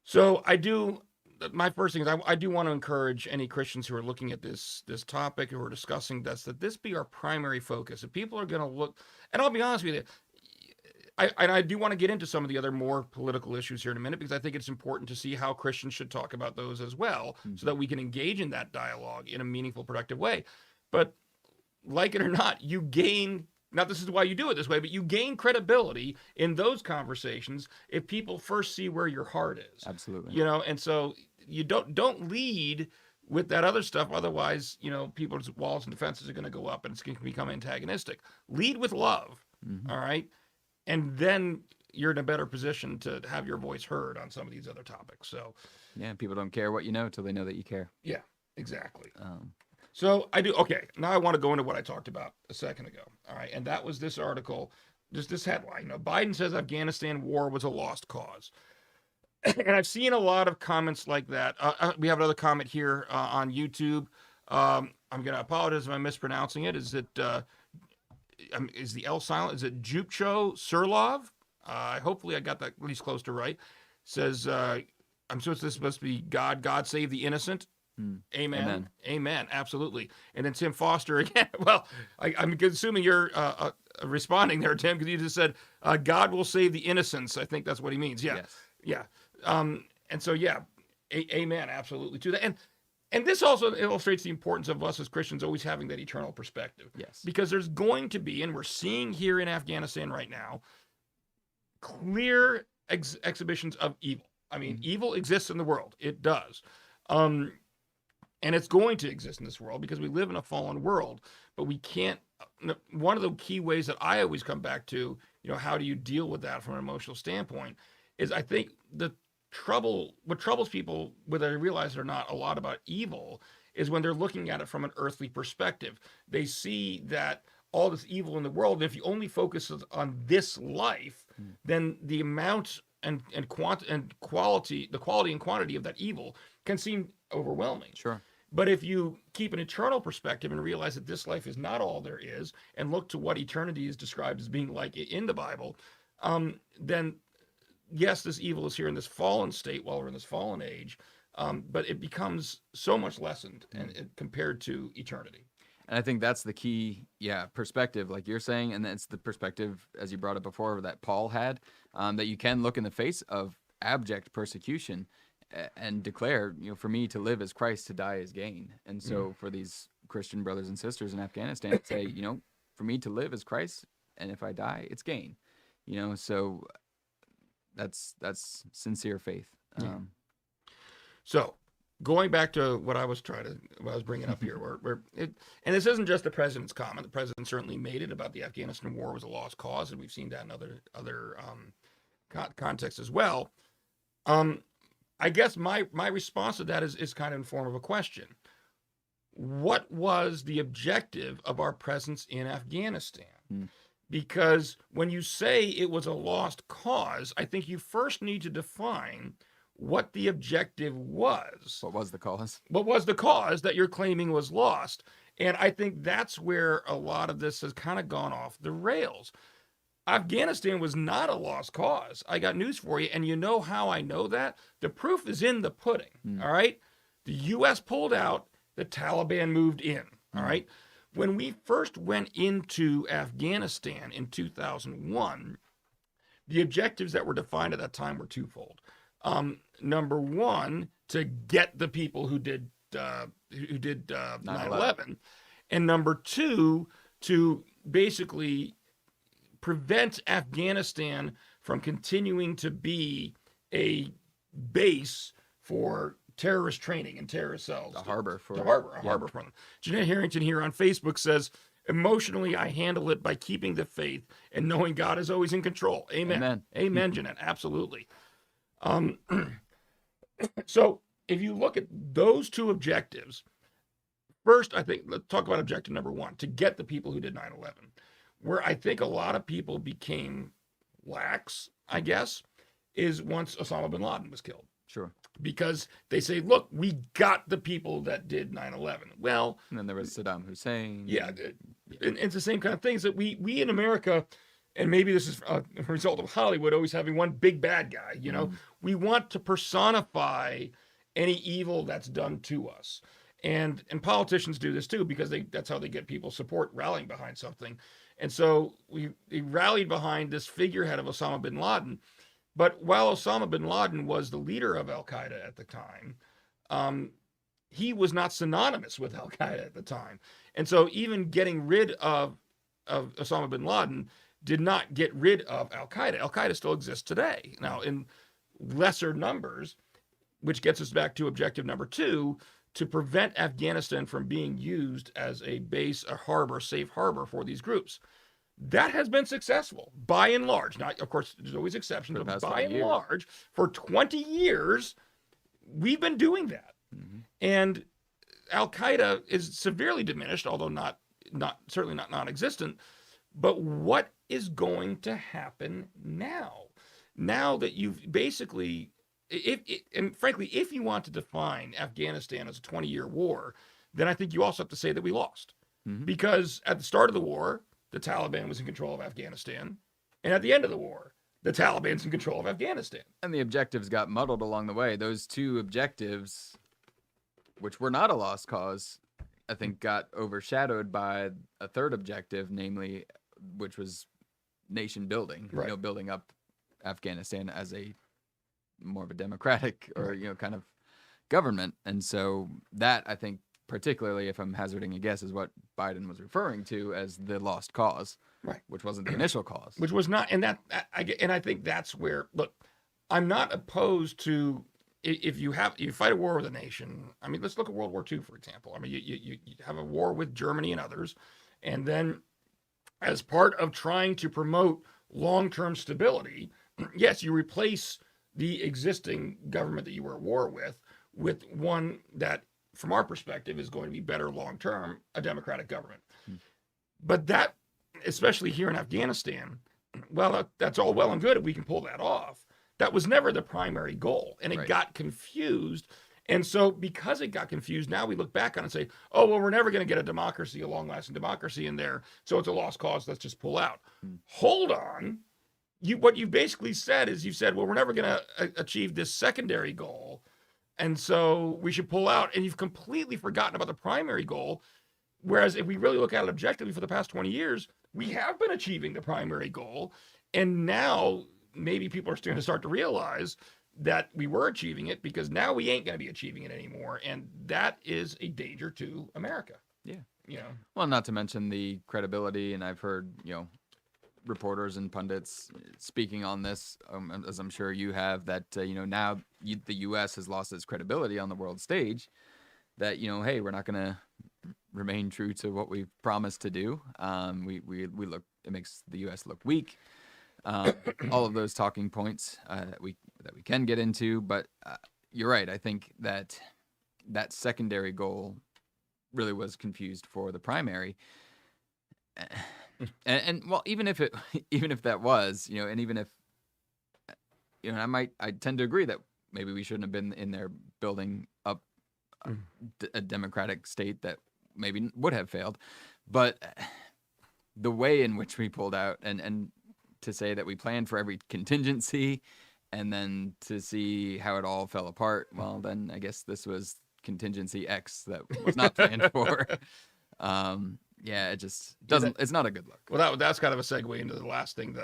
S1: So my first thing is I do want to encourage any Christians who are looking at this topic, who are discussing this, that this be our primary focus. If people are going to look, and I'll be honest with you, I do want to get into some of the other more political issues here in a minute, because I think it's important to see how Christians should talk about those as well, so that we can engage in that dialogue in a meaningful, productive way. But like it or not, you gain, not this is why you do it this way, but you gain credibility in those conversations if people first see where your heart is.
S4: Absolutely.
S1: And so you don't lead with that other stuff. Otherwise, people's walls and defenses are going to go up and it's going to become antagonistic. Lead with love. All right. And then you're in a better position to have your voice heard on some of these other topics. So
S4: yeah, people don't care what you know till they know that you care.
S1: Yeah, exactly. So I do. Okay, now I want to go into what I talked about a second ago. All right, and that was this article, just this headline. Biden says Afghanistan war was a lost cause. And I've seen a lot of comments like that. We have another comment here on YouTube. I'm going to apologize if I'm mispronouncing it. Is the L silent? Is it Jupcho Surlov? Hopefully I got that at least close to right. Says, I'm supposed to be God save the innocent. Amen. Absolutely. And then Tim Foster again. Well, I'm assuming you're responding there, Tim, because you just said God will save the innocents. I think that's what he means. Yeah.
S4: Yes.
S1: Yeah. And so amen. Absolutely to that. And this also illustrates the importance of us as Christians always having that eternal perspective.
S4: Yes.
S1: Because there's going to be, and we're seeing here in Afghanistan right now, clear exhibitions of evil. I mean, evil exists in the world. It does. And it's going to exist in this world because we live in a fallen world, but we can't. One of the key ways that I always come back to, how do you deal with that from an emotional standpoint, is I think what troubles people, whether they realize it or not, a lot about evil, is when they're looking at it from an earthly perspective. They see that all this evil in the world, and if you only focus on this life, then the amount and quality and quantity of that evil can seem overwhelming.
S4: Sure.
S1: But if you keep an eternal perspective and realize that this life is not all there is, and look to what eternity is described as being like in the Bible, then yes, this evil is here in this fallen state while we're in this fallen age, but it becomes so much lessened and compared to eternity.
S4: And I think that's the key, perspective, like you're saying, and that's the perspective, as you brought up before, that Paul had, that you can look in the face of abject persecution and declare, for me to live as Christ, to die as gain. And so for these Christian brothers and sisters in Afghanistan, say, for me to live as Christ, and if I die, it's gain. So that's sincere faith.
S1: Yeah. So, going back to what I was bringing up here, and this isn't just the president's comment. The president certainly made it about the Afghanistan war was a lost cause, and we've seen that in other contexts as well. I guess my response to that is kind of in form of a question. What was the objective of our presence in Afghanistan? Because when you say it was a lost cause, I think you first need to define what the objective was.
S4: What was the cause?
S1: What was the cause that you're claiming was lost? And I think that's where a lot of this has kind of gone off the rails. Afghanistan was not a lost cause. I got news for you. And you know how I know that? The proof is in the pudding. All right. The U.S. pulled out, the Taliban moved in. All right. When we first went into Afghanistan in 2001, the objectives that were defined at that time were twofold. Number one, to get the people who did 9/11, and number two, to basically prevent Afghanistan from continuing to be a base for terrorist training and terrorist cells.
S4: A harbor for
S1: them. Jeanette Harrington here on Facebook says, emotionally, I handle it by keeping the faith and knowing God is always in control. Amen. Amen, Jeanette. Absolutely. So if you look at those two objectives, first, I think let's talk about objective number one, to get the people who did 9/11, where I think a lot of people became lax, I guess, is once Osama bin Laden was killed.
S4: Sure.
S1: Because they say, look, we got the people that did 9/11. Well,
S4: and then there was Saddam Hussein.
S1: Yeah. And it's the same kind of things that we in America, and maybe this is a result of Hollywood always having one big bad guy, you know, we want to personify any evil that's done to us. And politicians do this too, because that's how they get people support, rallying behind something. And so they rallied behind this figurehead of Osama bin Laden. But while Osama bin Laden was the leader of Al-Qaeda at the time, he was not synonymous with Al-Qaeda at the time. And so even getting rid of Osama bin Laden did not get rid of Al-Qaeda. Al-Qaeda still exists today. Now, in lesser numbers, which gets us back to objective number two, to prevent Afghanistan from being used as a base, a harbor, safe harbor for these groups. That has been successful by and large. Now, of course, there's always exceptions, but by and large, for 20 years, we've been doing that. And Al-Qaeda is severely diminished, although certainly not non-existent. But what is going to happen now? Now that you've basically, and frankly, if you want to define Afghanistan as a 20-year war, then I think you also have to say that we lost. Because at the start of the war, the Taliban was in control of Afghanistan. And at the end of the war, the Taliban's in control of Afghanistan.
S4: And the objectives got muddled along the way. Those two objectives, which were not a lost cause, I think got overshadowed by a third objective, namely, which was nation building,
S1: right.
S4: Building up Afghanistan as a more of a democratic or, kind of government. And so that, I think, particularly if I'm hazarding a guess, is what Biden was referring to as the lost cause,
S1: right?
S4: Which wasn't the initial cause,
S1: which was not, and I think that's where, look, I'm not opposed to if you fight a war with a nation. I mean, let's look at World War II, for example. I mean, you have a war with Germany and others, and then as part of trying to promote long-term stability, yes, you replace the existing government that you were at war with one that, from our perspective, is going to be better long-term, a democratic government. But that, especially here in Afghanistan, well, that's all well and good if we can pull that off. That was never the primary goal, and it got confused. And so because it got confused, now we look back on it and say, oh, well, we're never going to get a democracy, a long-lasting democracy in there, so it's a lost cause, let's just pull out. Hold on. What you basically said is well, we're never going to achieve this secondary goal, and so we should pull out. And you've completely forgotten about the primary goal. Whereas if we really look at it objectively for the past 20 years, we have been achieving the primary goal. And now maybe people are starting to start to realize that we were achieving it, because now we ain't going to be achieving it anymore. And that is a danger to America.
S4: Yeah. Well, not to mention the credibility. And I've heard, reporters and pundits speaking on this, as I'm sure you have, that now the U.S. has lost its credibility on the world stage. That hey, we're not going to remain true to what we've promised to do. We look. It makes the U.S. look weak. All of those talking points that we can get into, but you're right. I think that secondary goal really was confused for the primary. And well, even if that was, and even if, I tend to agree that maybe we shouldn't have been in there building up a democratic state that maybe would have failed, but the way in which we pulled out and to say that we planned for every contingency and then to see how it all fell apart, well, then I guess this was contingency X that was not planned for. Yeah, it just doesn't. It's not a good look.
S1: Well, that's kind of a segue into the last thing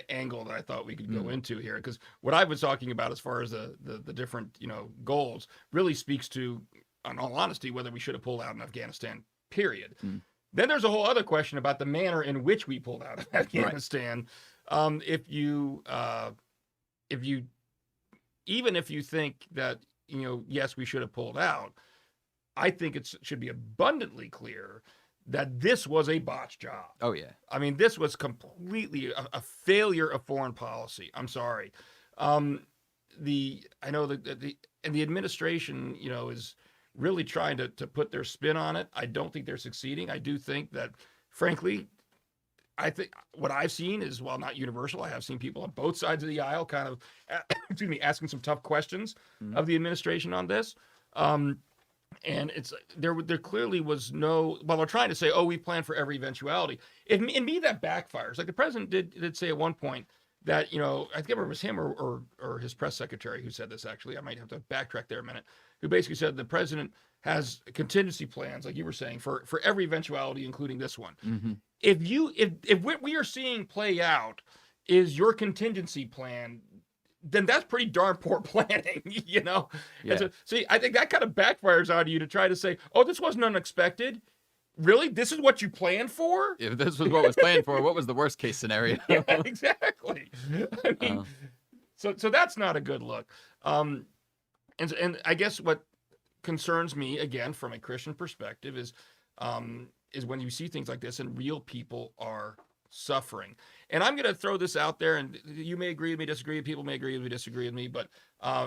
S1: angle that I thought we could go into here, because what I was talking about as far as the different goals really speaks to, in all honesty, whether we should have pulled out in Afghanistan. Period. Then there's a whole other question about the manner in which we pulled out of Afghanistan. Right. If you even if you think that yes, we should have pulled out, I think it should be abundantly clear that this was a botched job. Oh, yeah. I mean, this was completely a failure of foreign policy. I'm sorry. I know the administration, is really trying to put their spin on it. I don't think they're succeeding. I do think that, frankly, I think what I've seen is, while not universal, I have seen people on both sides of the aisle kind of, asking some tough questions of the administration on this. And it's there clearly was no, while they're trying to say, oh, we plan for every eventuality. In me, that backfires. Like the president did say at one point that, I can't remember if it was him or his press secretary who said this, actually. I might have to backtrack there a minute. Who basically said the president has contingency plans, like you were saying, for every eventuality, including this one. Mm-hmm. If what we are seeing play out is your contingency plan, then that's pretty darn poor planning, Yeah. So, see, I think that kind of backfires on you to try to say, oh, this wasn't unexpected. Really? This is what you planned for?
S4: If this was what was planned for, what was the worst case scenario?
S1: Yeah, exactly. I mean, so that's not a good look. And I guess what concerns me, again, from a Christian perspective, is when you see things like this and real people are suffering. And I'm going to throw this out there, and you may agree with me, disagree. People may agree with me, disagree with me, but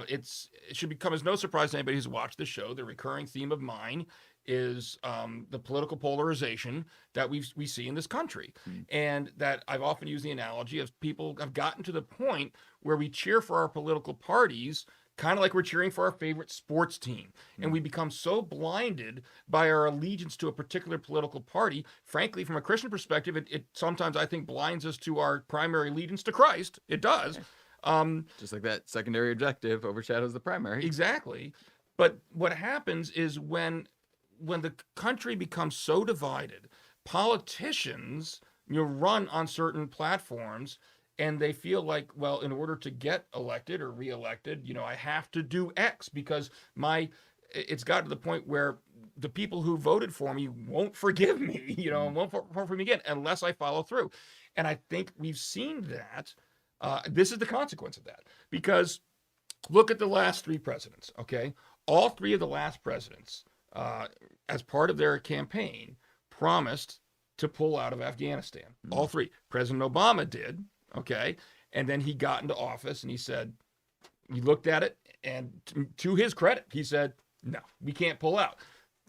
S1: it should become as no surprise to anybody who's watched the show. The recurring theme of mine is the political polarization that we see in this country. And that I've often used the analogy of people have gotten to the point where we cheer for our political parties kind of like we're cheering for our favorite sports team. And we become so blinded by our allegiance to a particular political party. Frankly, from a Christian perspective, it sometimes, I think, blinds us to our primary allegiance to Christ. It does.
S4: Just like that secondary objective overshadows the primary.
S1: Exactly. But what happens is when the country becomes so divided, politicians run on certain platforms, and they feel like, well, in order to get elected or reelected, I have to do X because it's got to the point where the people who voted for me won't forgive me, won't vote for me again unless I follow through. And I think we've seen that. This is the consequence of that, because look at the last three presidents, okay? All three of the last presidents, as part of their campaign, promised to pull out of Afghanistan. All three. President Obama did. Okay. And then he got into office and he said, he looked at it, and to his credit, he said, no, we can't pull out.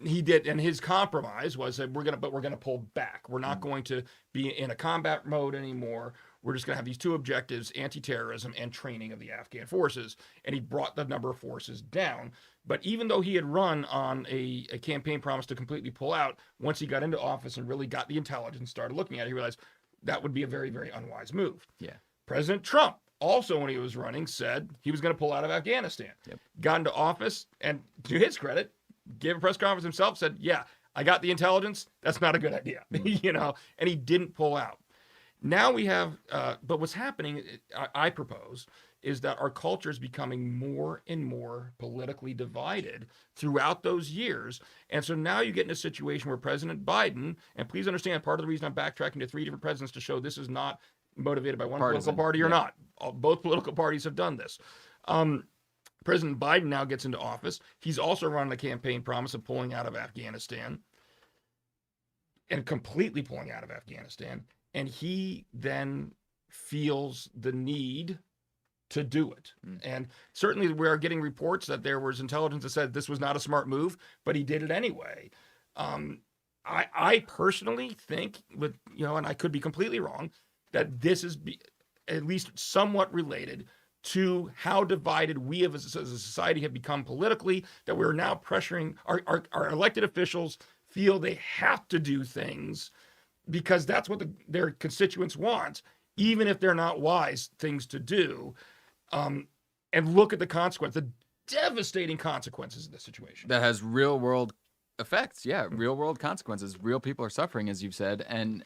S1: He did. And his compromise was that we're going to pull back. We're not going to be in a combat mode anymore. We're just going to have these two objectives, anti-terrorism and training of the Afghan forces. And he brought the number of forces down. But even though he had run on a campaign promise to completely pull out, once he got into office and really got the intelligence, started looking at it, he realized that would be a very, very unwise move. Yeah. President Trump also, when he was running, said he was going to pull out of Afghanistan. Yep. Got into office, and to his credit, gave a press conference himself, said, yeah, I got the intelligence. That's not a good idea, and he didn't pull out. Now we have, but what's happening, I propose, is that our culture is becoming more and more politically divided throughout those years. And so now you get in a situation where President Biden, and please understand, part of the reason I'm backtracking to three different presidents to show this is not motivated by one
S4: Partisan,
S1: political party or
S4: yeah.
S1: not. Both political parties have done this. President Biden now gets into office. He's also run a campaign promise of pulling out of Afghanistan and completely pulling out of Afghanistan. And he then feels the need to do it. And certainly we are getting reports that there was intelligence that said this was not a smart move, but he did it anyway. I personally think, and I could be completely wrong, that this is at least somewhat related to how divided we as a society have become politically, that we're now pressuring our elected officials feel they have to do things because that's what their constituents want, even if they're not wise things to do. And look at the consequence, the devastating consequences of this situation.
S4: That has real world effects. Yeah, real world consequences. Real people are suffering, as you've said, and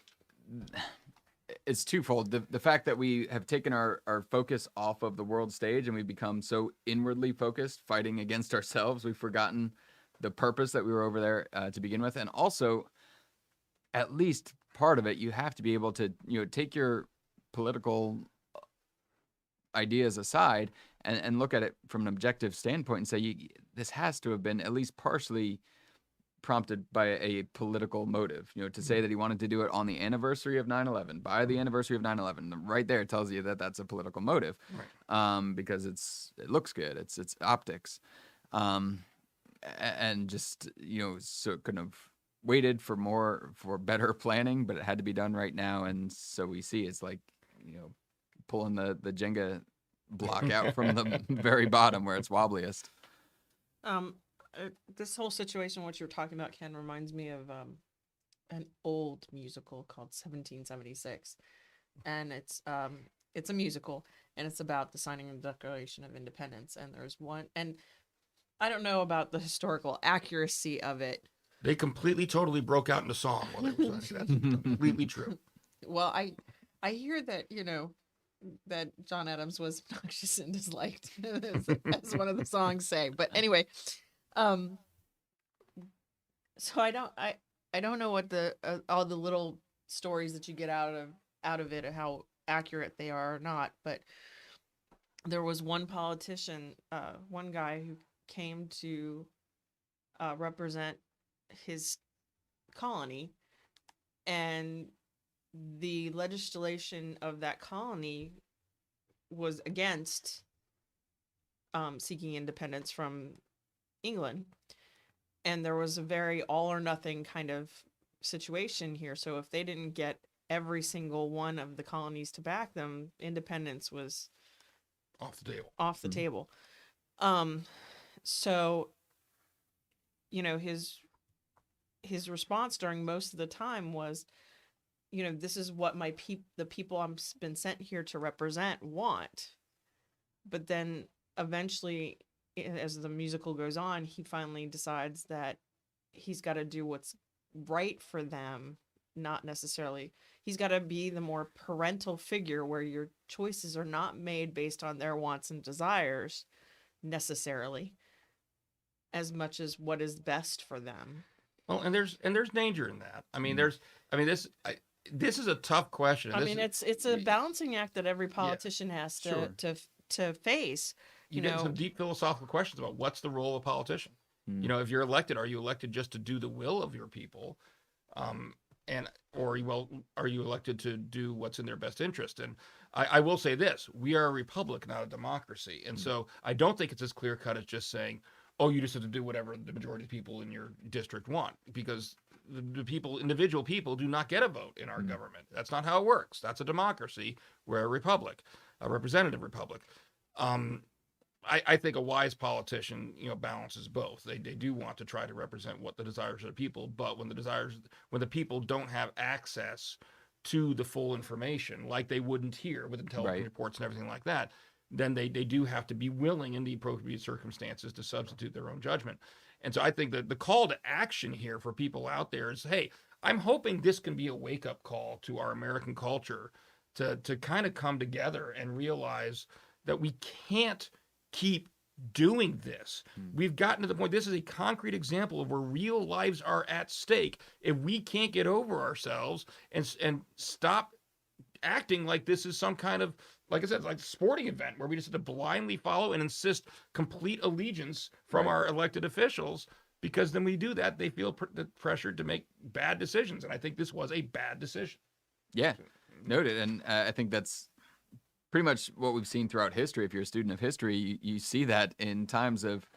S4: it's twofold. The fact that we have taken our focus off of the world stage and we've become so inwardly focused, fighting against ourselves, we've forgotten the purpose that we were over there to begin with. And also, at least part of it, you have to be able to take your political ideas aside and look at it from an objective standpoint and say this has to have been at least partially prompted by a political motive. To say that he wanted to do it on the anniversary of 9/11, by the anniversary of 9/11, right there tells you that that's a political motive, right. Because it looks good, it's optics, and just so it couldn't have waited for better planning, but it had to be done right now. And so we see it's like pulling the Jenga block out from the very bottom where it's wobbliest.
S2: This whole situation, what you're talking about, Ken, reminds me of an old musical called 1776, and it's a musical, and it's about the signing of the Declaration of Independence. And there's one, and I don't know about the historical accuracy of it.
S1: They completely, totally broke out into song while they were signing. That's completely true.
S2: Well, I hear that that John Adams was obnoxious and disliked, as one of the songs say. But anyway, so I don't know what all the little stories that you get out of it, how accurate they are or not. But there was one politician, one guy who came to represent his colony, and the legislation of that colony was against seeking independence from England. And there was a very all or nothing kind of situation here. So if they didn't get every single one of the colonies to back them, independence was
S1: off the table.
S2: Off the table. So his response during most of the time was, this is what the people I've been sent here to represent want. But then eventually, as the musical goes on, he finally decides that he's got to do what's right for them, not necessarily. He's got to be the more parental figure where your choices are not made based on their wants and desires necessarily, as much as what is best for them.
S1: Well, and there's danger in that. I mean, this is a tough question.
S2: It's a balancing act that every politician has to face.
S1: You get some deep philosophical questions about what's the role of a politician. If you're elected, are you elected just to do the will of your people, or are you elected to do what's in their best interest? And I will say this: we are a republic, not a democracy, and so I don't think it's as clear cut as just saying, "Oh, you just have to do whatever the majority of people in your district want," because individual people do not get a vote in our government. That's not how it works. That's a democracy. We're a republic, a representative republic. I think a wise politician, balances both. They do want to try to represent what the desires of the people, but when the people don't have access to the full information, like they wouldn't here with intelligence reports and everything like that, then they do have to be willing in the appropriate circumstances to substitute their own judgment. And so I think that the call to action here for people out there is, hey, I'm hoping this can be a wake-up call to our American culture to kind of come together and realize that we can't keep doing this. We've gotten to the point, this is a concrete example of where real lives are at stake. If we can't get over ourselves and stop acting like this is some kind of, like I said, like a sporting event where we just have to blindly follow and insist complete allegiance from
S4: Right.
S1: our elected officials, because then we do that, they feel the pressure to make bad decisions. And I think this was a bad decision.
S4: Yeah, noted. And I think that's pretty much what we've seen throughout history. If you're a student of history, you see that in times of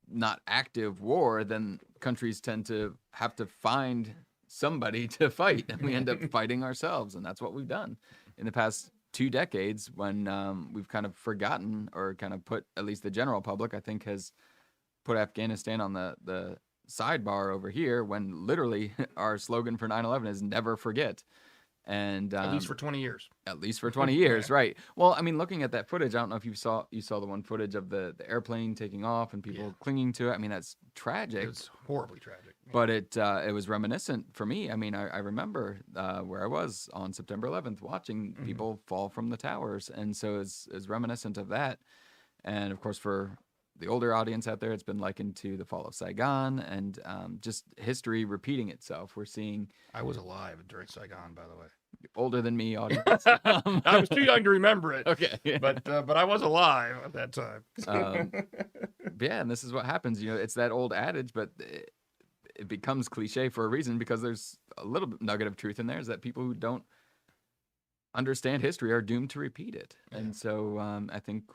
S4: not active war, then countries tend to have to find somebody to fight, and we end up fighting ourselves. And that's what we've done in the past 2 decades, when we've kind of forgotten, or kind of put, at least the general public, I think, has put Afghanistan on the sidebar over here, when literally our slogan for 9/11 is never forget. And
S1: At least for 20 years.
S4: At least for 20 years, right? Well, I mean, looking at that footage, I don't know if you saw the one footage of the airplane taking off and people clinging to it. I mean, that's tragic.
S1: It's horribly tragic.
S4: But it was reminiscent for me. I mean, I remember where I was on September 11th watching people fall from the towers, and so it's reminiscent of that. And of course, for the older audience out there, it's been likened to the fall of Saigon, and just history repeating itself. We're seeing.
S1: I was alive during Saigon, by the way.
S4: Older than me, audience.
S1: I was too young to remember it.
S4: Okay,
S1: but I was alive at that time.
S4: Yeah, and this is what happens. You know, it's that old adage, but it becomes cliche for a reason, because there's a little nugget of truth in there, is that people who don't understand history are doomed to repeat it. And so I think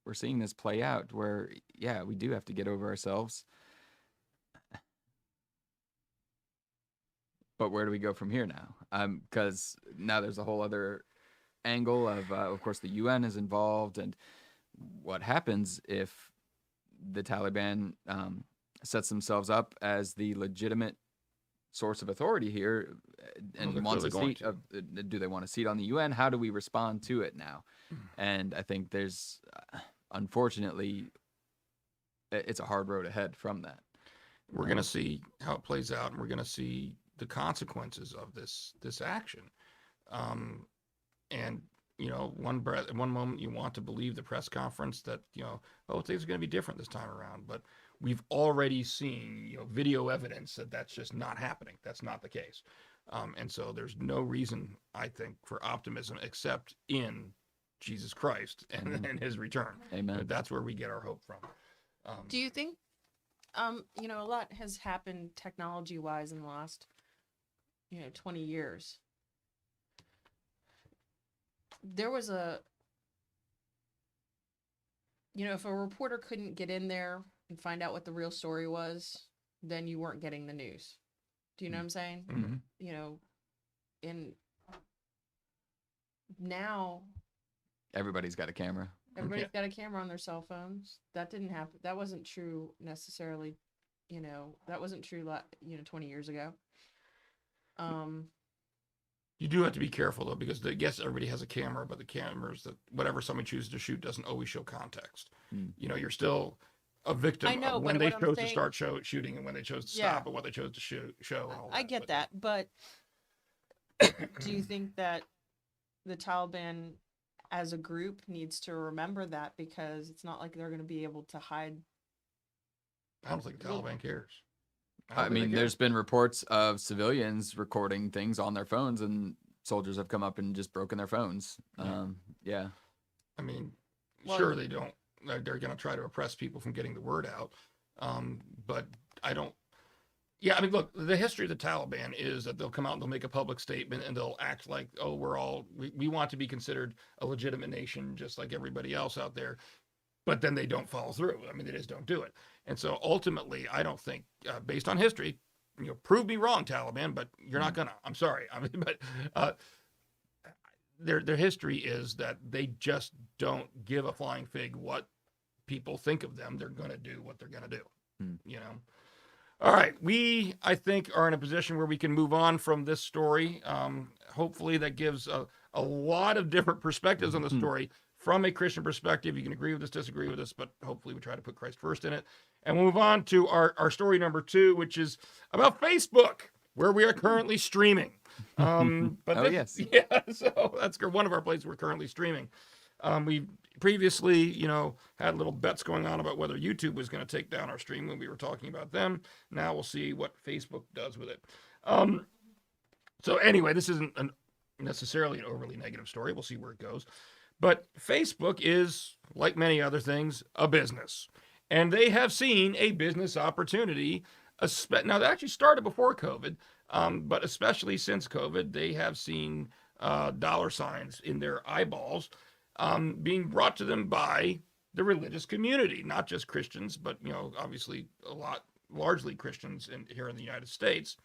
S4: we're seeing this play out where, yeah, we do have to get over ourselves. But where do we go from here now? Because now there's a whole other angle of course, the UN is involved, and what happens if the Taliban sets themselves up as the legitimate source of authority here, and wants a seat of, do they want a seat on the UN? How do we respond to it now? And I think there's, unfortunately, it's a hard road ahead from that.
S1: We're going to see how it plays out, and we're going to see the consequences of this action. And you know, one moment you want to believe the press conference that, you know, oh, things are going to be different this time around, but we've already seen, you know, video evidence that that's just not happening. That's not the case. And so there's no reason, I think, for optimism except in Jesus Christ and his return.
S4: Amen.
S1: That's where we get our hope from.
S2: Do you think, you know, a lot has happened technology-wise in the last, 20 years. There was if a reporter couldn't get in there and find out what the real story was, then you weren't getting the news. Do you know what I'm saying?
S1: Mm-hmm.
S2: And now
S4: everybody's got a camera.
S2: Everybody's got a camera on their cell phones. That didn't happen. That wasn't true necessarily. That wasn't true. 20 years ago.
S1: You do have to be careful though, because yes, everybody has a camera, but the cameras that whatever somebody chooses to shoot doesn't always show context. You're still a victim of when they chose to start shooting and when they chose to stop, and what they chose to show. And all
S2: I get that, but do you think that the Taliban as a group needs to remember that, because it's not like they're going to be able to hide?
S1: I don't think the Taliban cares.
S4: I mean, there's been reports of civilians recording things on their phones, and soldiers have come up and just broken their phones. Yeah.
S1: I mean, sure, they don't. They're going to try to oppress people from getting the word out. But I don't. Yeah, I mean, look, the history of the Taliban is that they'll come out and they'll make a public statement and they'll act like, oh, we want to be considered a legitimate nation just like everybody else out there. But then they don't follow through. I mean, they just don't do it. And so ultimately, I don't think, based on history, prove me wrong, Taliban, but you're not gonna. I'm sorry. I mean, but their history is that they just don't give a flying fig what people think of them. They're gonna do what they're gonna do. All right, we, I think, are in a position where we can move on from this story. Hopefully that gives a lot of different perspectives on the story. From a Christian perspective, you can agree with us, disagree with us, but hopefully we try to put Christ first in it. And we'll move on to our story number 2, which is about Facebook, where we are currently streaming.
S4: Yes.
S1: Yeah, so that's one of our places we're currently streaming. We previously, had little bets going on about whether YouTube was going to take down our stream when we were talking about them. Now we'll see what Facebook does with it. So anyway, this isn't necessarily an overly negative story. We'll see where it goes. But Facebook is, like many other things, a business. And they have seen a business opportunity. Now, they actually started before COVID, but especially since COVID, they have seen dollar signs in their eyeballs being brought to them by the religious community, not just Christians, but, obviously largely Christians here in the United States.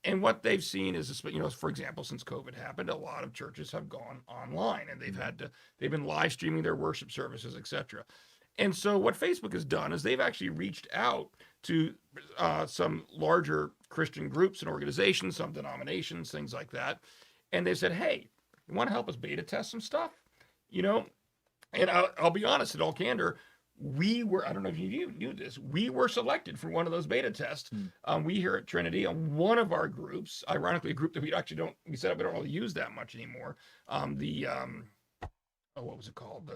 S1: And what they've seen is, for example, since COVID happened, a lot of churches have gone online and they've been live streaming their worship services, etc. And so what Facebook has done is they've actually reached out to some larger Christian groups and organizations, some denominations, things like that. And they said, hey, you want to help us beta test some stuff? And I'll be honest, in all candor, I don't know if you knew this, we were selected for one of those beta tests. We here at Trinity, on one of our groups, ironically, a group that we don't really use that much anymore. What was it called?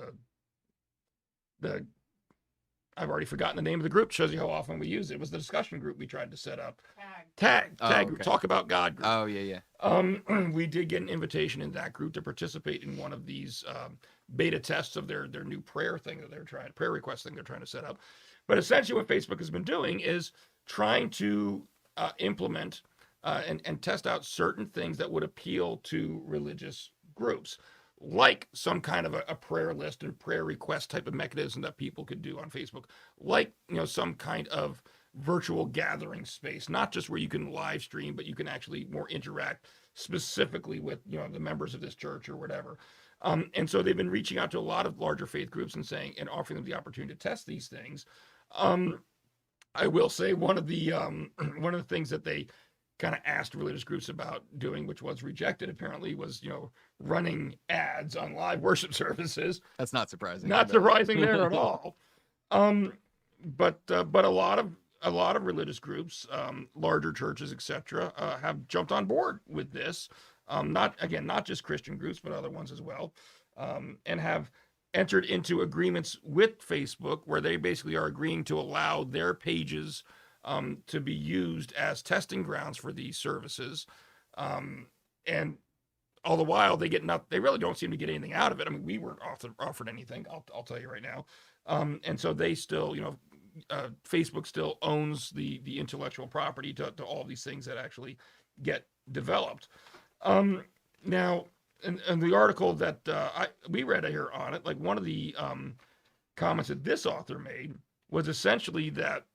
S1: I've already forgotten the name of the group. Shows you how often we use it. It was the discussion group we tried to set up. Tag group.
S4: Okay.
S1: Talk About God group.
S4: Oh, yeah.
S1: We did get an invitation in that group to participate in one of these beta tests of their new prayer request thing they're trying to set up. But essentially what Facebook has been doing is trying to implement and test out certain things that would appeal to religious groups, like some kind of a prayer list and prayer request type of mechanism that people could do on Facebook, like, some kind of virtual gathering space, not just where you can live stream, but you can actually more interact specifically with, the members of this church or whatever. And so they've been reaching out to a lot of larger faith groups and offering them the opportunity to test these things. I will say one of the things that they kind of asked religious groups about doing, which was rejected apparently, was running ads on live worship services.
S4: That's not surprising.
S1: Not surprising there at all. But a lot of religious groups, larger churches, etc., have jumped on board with this. Not just Christian groups, but other ones as well, and have entered into agreements with Facebook where they basically are agreeing to allow their pages to be used as testing grounds for these services. And all the while they really don't seem to get anything out of it. I mean, we weren't offered anything, I'll tell you right now. And so they still, Facebook still owns the intellectual property to all these things that actually get developed. Now, in the article that we read here on it, like one of the comments that this author made was essentially that,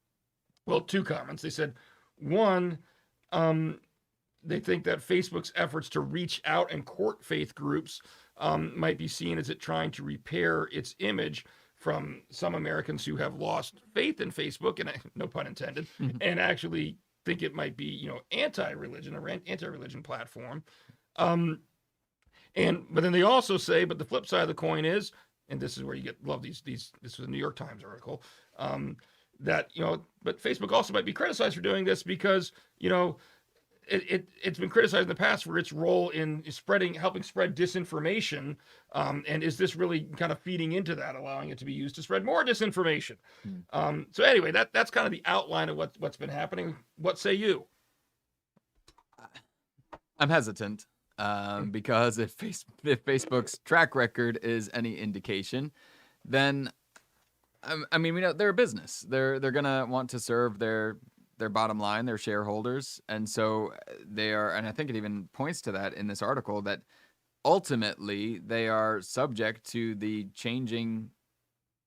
S1: well, two comments. They said, one, they think that Facebook's efforts to reach out and court faith groups might be seen as it trying to repair its image from some Americans who have lost faith in Facebook, and no pun intended, and actually think it might be, anti-religion, or anti-religion platform. But then they also say, but the flip side of the coin is, and this is where you love these. This was a New York Times article, that but Facebook also might be criticized for doing this because it's been criticized in the past for its role in helping spread disinformation, and is this really kind of feeding into that, allowing it to be used to spread more disinformation? So anyway, that's kind of the outline of what's been happening. What say you?
S4: I'm hesitant because if Facebook's track record is any indication, then I mean, they're a business. They're gonna want to serve their bottom line, their shareholders, and so they are. And I think it even points to that in this article that ultimately they are subject to the changing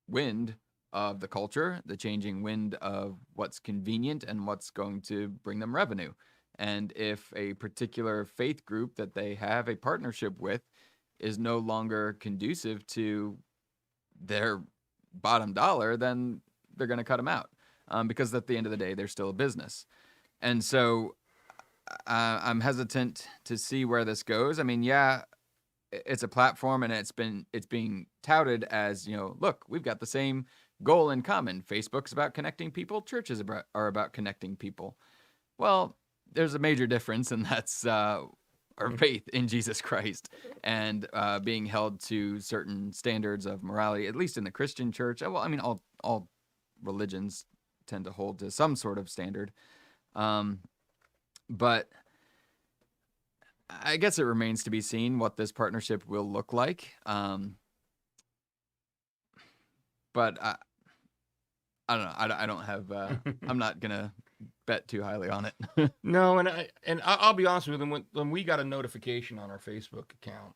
S4: wind of the culture, the changing wind of what's convenient and what's going to bring them revenue. And if a particular faith group that they have a partnership with is no longer conducive to their bottom dollar, then they're going to cut them out because at the end of the day, they're still a business. And so I'm hesitant to see where this goes. I mean, yeah, it's a platform and it's being touted as, look, we've got the same goal in common. Facebook's about connecting people. Churches are about connecting people. Well, there's a major difference, and that's our faith in Jesus Christ and being held to certain standards of morality, at least in the Christian church. Well, I mean, all religions tend to hold to some sort of standard. But I guess it remains to be seen what this partnership will look like. But I don't know. I don't have. I'm not gonna bet too highly on it.
S1: No, and I'll be honest with them. When we got a notification on our Facebook account,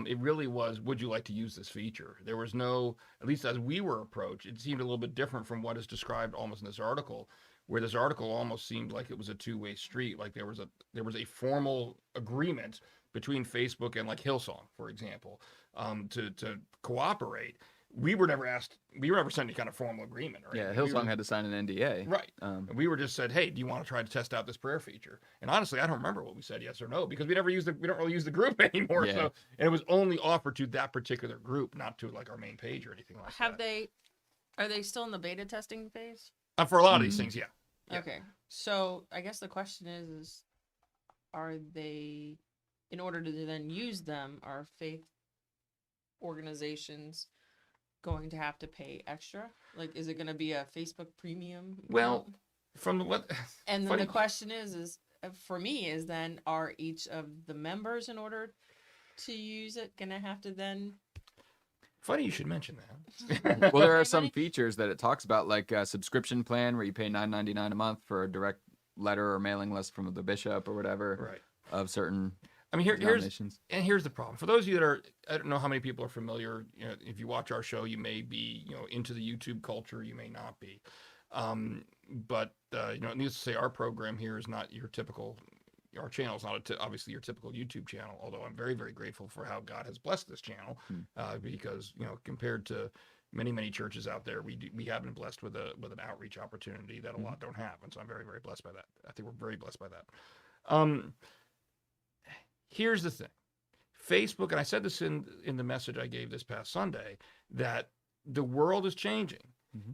S1: it really was, would you like to use this feature? There was no, at least as we were approached, it seemed a little bit different from what is described almost in this article, where this article almost seemed like it was a two-way street. Like there was a formal agreement between Facebook and like Hillsong, for example, to cooperate. We were never asked. We were never sent any kind of formal agreement. Or
S4: Yeah,
S1: anything.
S4: Hillsong had to sign an NDA.
S1: Right. And we were just said, hey, do you want to try to test out this prayer feature? And honestly, I don't remember what we said, yes or no, because we don't really use the group anymore.
S4: Yeah.
S1: So, and it was only offered to that particular group, not to like our main page or anything like that.
S2: Are they still in the beta testing phase?
S1: For a lot of these things, yeah. Yeah.
S2: Okay. So I guess the question is, are they, in order to then use them, are faith organizations going to have to pay extra? Like, is it going to be a Facebook premium?
S1: Well,
S2: account?
S1: from what?
S2: And then
S1: funny-
S2: the question is for me is then, are each of the members, in order to use it, going to have to then?
S1: Funny you should mention that.
S4: Well, there are
S2: Pay
S4: some
S2: money?
S4: features that it talks about, like a subscription plan where you pay $9.99 a month for a direct letter or mailing list from the bishop or whatever
S1: Right.
S4: of certain
S1: I mean, here's
S4: denominations.
S1: here's the problem. For those of you that are, I don't know how many people are familiar. You know, if you watch our show, you may be, into the YouTube culture. You may not be. But needless to say, our program here is not your typical. Our channel is not obviously your typical YouTube channel. Although I'm very, very grateful for how God has blessed this channel, because compared to many churches out there, we have been blessed with an outreach opportunity that a lot don't have, and so I'm very, very blessed by that. I think we're very blessed by that. Here's the thing. Facebook, and I said this in the message I gave this past Sunday, that the world is changing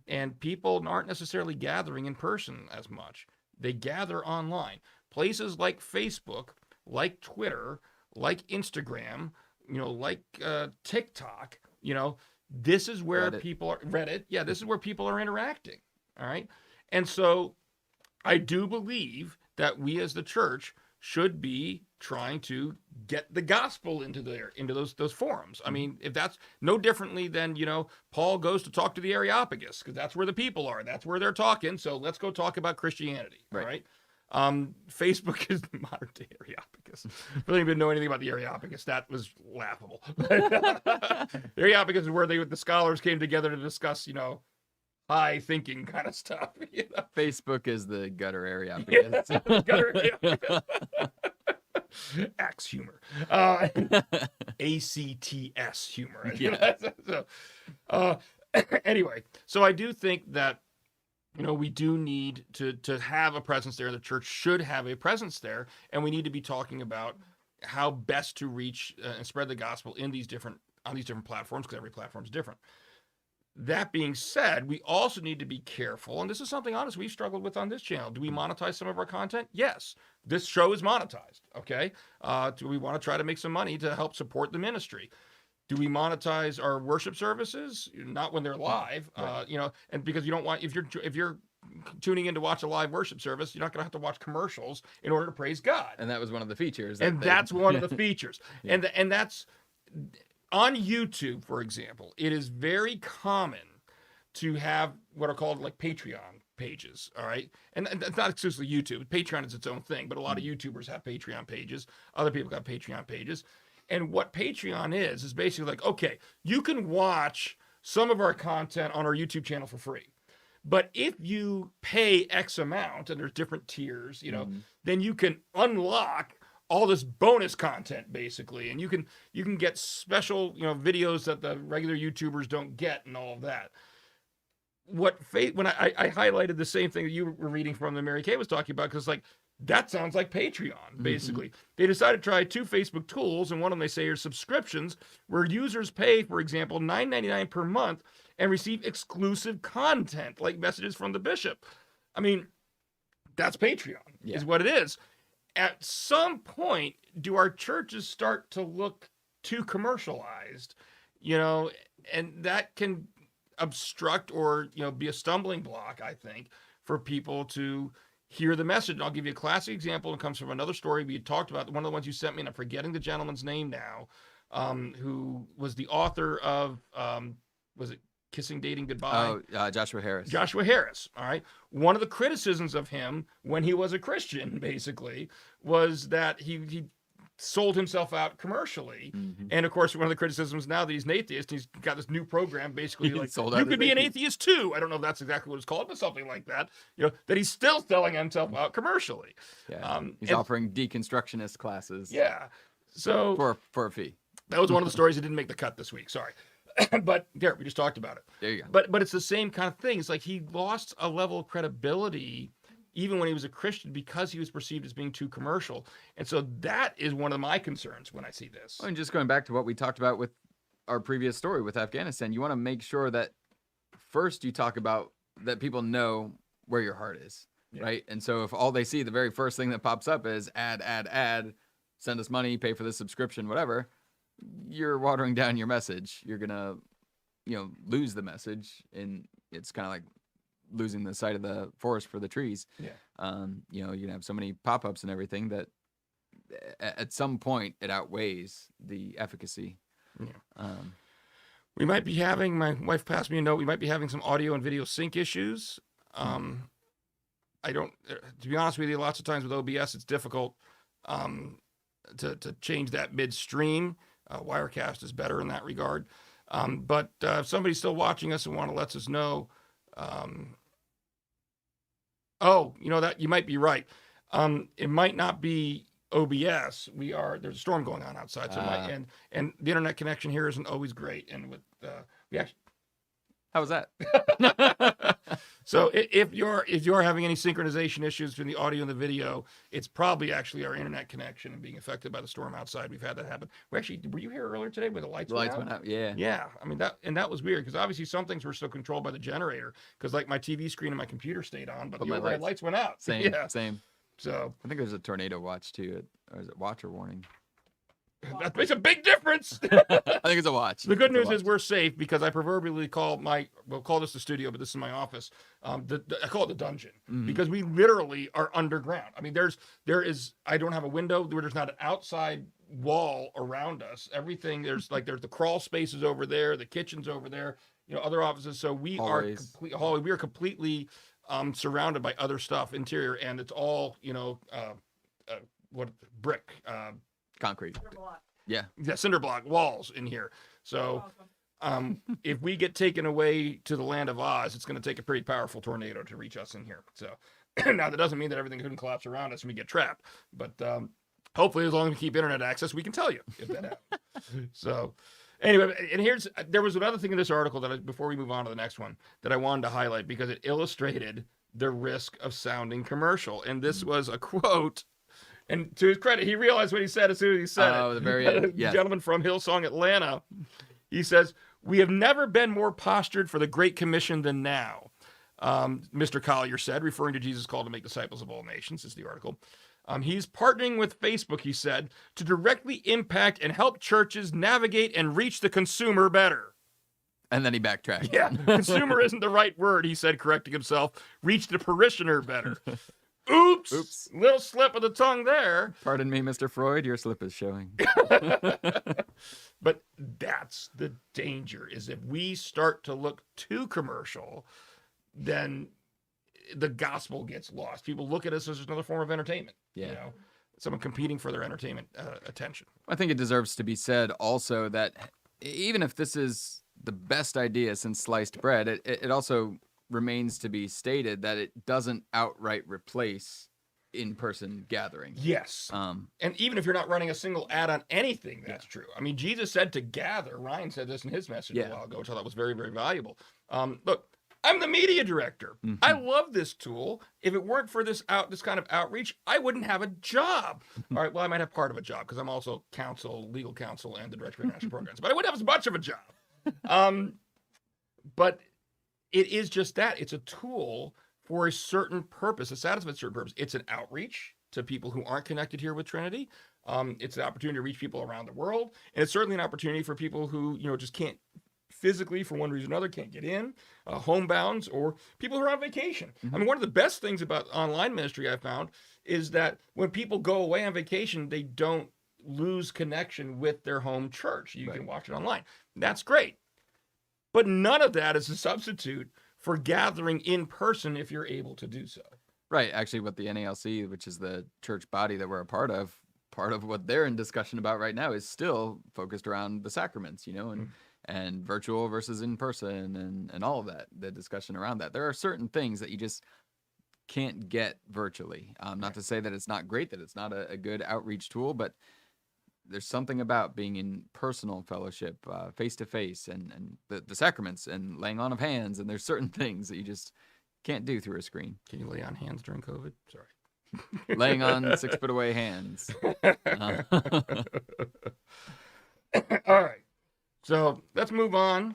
S1: and people aren't necessarily gathering in person as much. They gather online. Places like Facebook, like Twitter, like Instagram, like TikTok, this is where
S4: Reddit.
S1: people are, Reddit, yeah, this is where people are interacting, all right? And so I do believe that we as the church should be trying to get the gospel into those forums. I mean, if that's no differently than, Paul goes to talk to the Areopagus, because that's where the people are. That's where they're talking. So let's go talk about Christianity.
S4: Right.
S1: All right. Facebook is the modern day Areopagus. I don't even know anything about the Areopagus. That was laughable. The Areopagus is where the scholars came together to discuss, high thinking kind of stuff.
S4: Facebook is the gutter area.
S1: Yeah, gutter area. Axe humor. ACTS humor.
S4: Yeah.
S1: So, anyway, so I do think that, we do need to have a presence there. The church should have a presence there, and we need to be talking about how best to reach and spread the gospel on these different platforms, because every platform is different. That being said, we also need to be careful, and this is something, honestly, we've struggled with on this channel. Do we monetize some of our content? Yes. This show is monetized, okay? Do we want to try to make some money to help support the ministry? Do we monetize our worship services? Not when they're live,
S4: Right.
S1: and because you don't want, if you're tuning in to watch a live worship service, you're not going to have to watch commercials in order to praise God.
S4: And that was one of the features.
S1: And that's one of the features.
S4: Yeah.
S1: And that's on YouTube, for example. It is very common to have what are called like Patreon pages. All right. And it's not exclusively YouTube. Patreon is its own thing, but a lot of YouTubers have Patreon pages. Other people have Patreon pages. And what Patreon is basically like, okay, you can watch some of our content on our YouTube channel for free. But if you pay X amount, and there's different tiers, then you can unlock all this bonus content basically, and you can get special videos that the regular YouTubers don't get, and all of that. When I highlighted the same thing that you were reading from that Mary Kay was talking about, because that sounds like Patreon basically. They decided to try 2 Facebook tools, and one of them they say are subscriptions, where users pay, for example, $9.99 per month and receive exclusive content like messages from the bishop. I mean, that's Patreon, is what it is. At some point, do our churches start to look too commercialized, and that can obstruct or, be a stumbling block, I think, for people to hear the message. And I'll give you a classic example. It comes from another story we had talked about. One of the ones you sent me, and I'm forgetting the gentleman's name now, who was the author of, was it Kissing, Dating, Goodbye?
S4: Oh, Joshua Harris.
S1: Joshua Harris. All right. One of the criticisms of him when he was a Christian, basically, was that he sold himself out commercially.
S4: Mhm.
S1: And of course, one of the criticisms now that he's an atheist, he's got this new program basically
S4: He
S1: like,
S4: sold
S1: you
S4: out
S1: could
S4: as
S1: be an
S4: atheist.
S1: atheist too. I don't know if that's exactly what it's called, but something like that. That he's still selling himself out commercially.
S4: Yeah. He's
S1: and-
S4: offering deconstructionist classes.
S1: Yeah. So
S4: For a fee.
S1: that was one of the stories that didn't make the cut this week. Sorry. But there, we just talked about it.
S4: There you go.
S1: But it's the same kind of thing. It's like he lost a level of credibility even when he was a Christian because he was perceived as being too commercial. And so that is one of my concerns when I see this.
S4: And just going back to what we talked about with our previous story with Afghanistan, you want to make sure that first you talk about that people know where your heart is, right? And so if all they see, the very first thing that pops up is ad, send us money, pay for this subscription, whatever, you're watering down your message. You're going to, lose the message. And it's kind of like losing the sight of the forest for the trees.
S1: Yeah.
S4: You're going to have so many pop-ups and everything that at some point it outweighs the efficacy.
S1: Yeah. We might be having, my wife passed me a note, we might be having some audio and video sync issues. I don't, to be honest with you, lots of times with OBS, it's difficult to change that midstream. Wirecast is better in that regard. But if somebody's still watching us and want to let us know, that you might be right. It might not be OBS. There's a storm going on outside, so and the internet connection here isn't always great. And with we actually,
S4: How was that?
S1: so if you're having any synchronization issues between the audio and the video, it's probably actually our internet connection and being affected by the storm outside. We've had that happen. Were you here earlier today where the lights
S4: The lights went out. Yeah.
S1: Yeah, I mean that was weird because obviously some things were still controlled by the generator because like my TV screen and my computer stayed on, but
S4: But
S1: the
S4: my
S1: overhead lights went out.
S4: Same.
S1: Yeah.
S4: Same.
S1: So
S4: I think there's a tornado watch too. Or is it watch or warning?
S1: that makes a big difference.
S4: I think it's a watch.
S1: The good
S4: It's a
S1: news is
S4: watch.
S1: we're safe because I proverbially we'll call this the studio, but this is my office. I call it the dungeon
S4: Mhm.
S1: because we literally are underground. I mean, I don't have a window. There's not an outside wall around us. Everything there's the crawl spaces over there, the kitchen's over there, other offices. So we
S4: Hallways.
S1: we are completely surrounded by other stuff interior, and it's all brick.
S4: Concrete. Yeah.
S1: Yeah, cinder block walls in here. So if we get taken away to the land of Oz, it's going to take a pretty powerful tornado to reach us in here. So now that doesn't mean that everything couldn't collapse around us and we get trapped. But hopefully, as long as we keep internet access, we can tell you if that happens. So anyway, and there was another thing in this article before we move on to the next one that I wanted to highlight because it illustrated the risk of sounding commercial. And this was a quote. And to his credit, he realized what he said as soon as he said it.
S4: Oh, the very end.
S1: The
S4: Yes.
S1: gentleman from Hillsong, Atlanta. He says, "We have never been more postured for the Great Commission than now." Mr. Collier said, referring to Jesus' call to make disciples of all nations, is the article. He's partnering with Facebook, he said, to directly impact and help churches navigate and reach the consumer better.
S4: And then he backtracked.
S1: Yeah, consumer isn't the right word, he said, correcting himself. Reach the parishioner better. Oops. Little slip of the tongue there.
S4: Pardon me, Mr. Freud, your slip is showing.
S1: But that's the danger, is if we start to look too commercial, then the gospel gets lost. People look at us as another form of entertainment.
S4: Yeah.
S1: Someone competing for their entertainment attention.
S4: I think it deserves to be said also that even if this is the best idea since sliced bread, it also remains to be stated that it doesn't outright replace in-person gatherings.
S1: Yes. And even if you're not running a single ad on anything, that's true. I mean, Jesus said to gather. Ryan said this in his message a while ago, which I thought was very, very valuable. Look, I'm the media director.
S4: Mhm.
S1: I love this tool. If it weren't for this kind of outreach, I wouldn't have a job. All right, well, I might have part of a job because I'm also legal counsel, and the director of international programs, but I wouldn't have as much of a job. But it is just that. It's a tool for a certain purpose, to satisfy a certain purpose. It's an outreach to people who aren't connected here with Trinity. It's an opportunity to reach people around the world. And it's certainly an opportunity for people who, just can't physically for one reason or another can't get in, homebounds, or people who are on vacation. I mean, one of the best things about online ministry I found is that when people go away on vacation, they don't lose connection with their home church. You can watch it online. That's great. But none of that is a substitute for gathering in person if you're able to do so.
S4: Right. Actually, what the NALC, which is the church body that we're a part of what they're in discussion about right now is still focused around the sacraments, and virtual versus in person and all of that, the discussion around that. There are certain things that you just can't get virtually. Not to say that it's not great, that it's not a good outreach tool, but there's something about being in personal fellowship, face to face, and the sacraments and laying on of hands. And there's certain things that you just can't do through a screen.
S1: Can you lay on hands during COVID? Sorry.
S4: Laying on 6 foot away hands.
S1: All right. So let's move on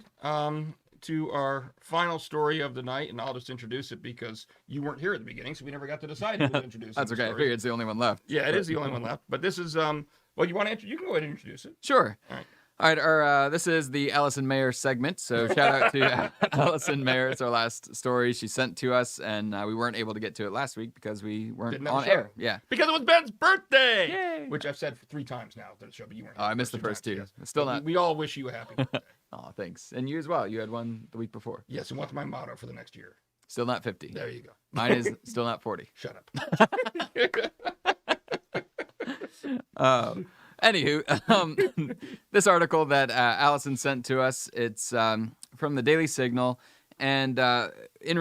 S1: to our final story of the night, and I'll just introduce it because you weren't here at the beginning, so we never got to decide who was introducing.
S4: That's okay. I
S1: story.
S4: figured it's the only one left.
S1: Yeah, it is the only one left. But this is well, you want to? You can go ahead and introduce it.
S4: Sure.
S1: All right.
S4: All right, this is the Allison Mayer segment. So shout out to Allison Mayer. It's our last story she sent to us, and we weren't able to get to it last week because we weren't
S1: Didn't have a
S4: on
S1: show.
S4: air. Yeah.
S1: Because it was Ben's birthday,
S4: Yay.
S1: which I've said 3 times now to the show, but you weren't.
S4: Oh, I missed the first 2. Still not.
S1: We all wish you a happy birthday.
S4: Oh, thanks. And you as well. You had one the week before.
S1: Yes, and what's my motto for the next year?
S4: Still not 50.
S1: There you go.
S4: Mine is still not 40.
S1: Shut up.
S4: Anywho, this article that Allison sent to us, it's from the Daily Signal, and in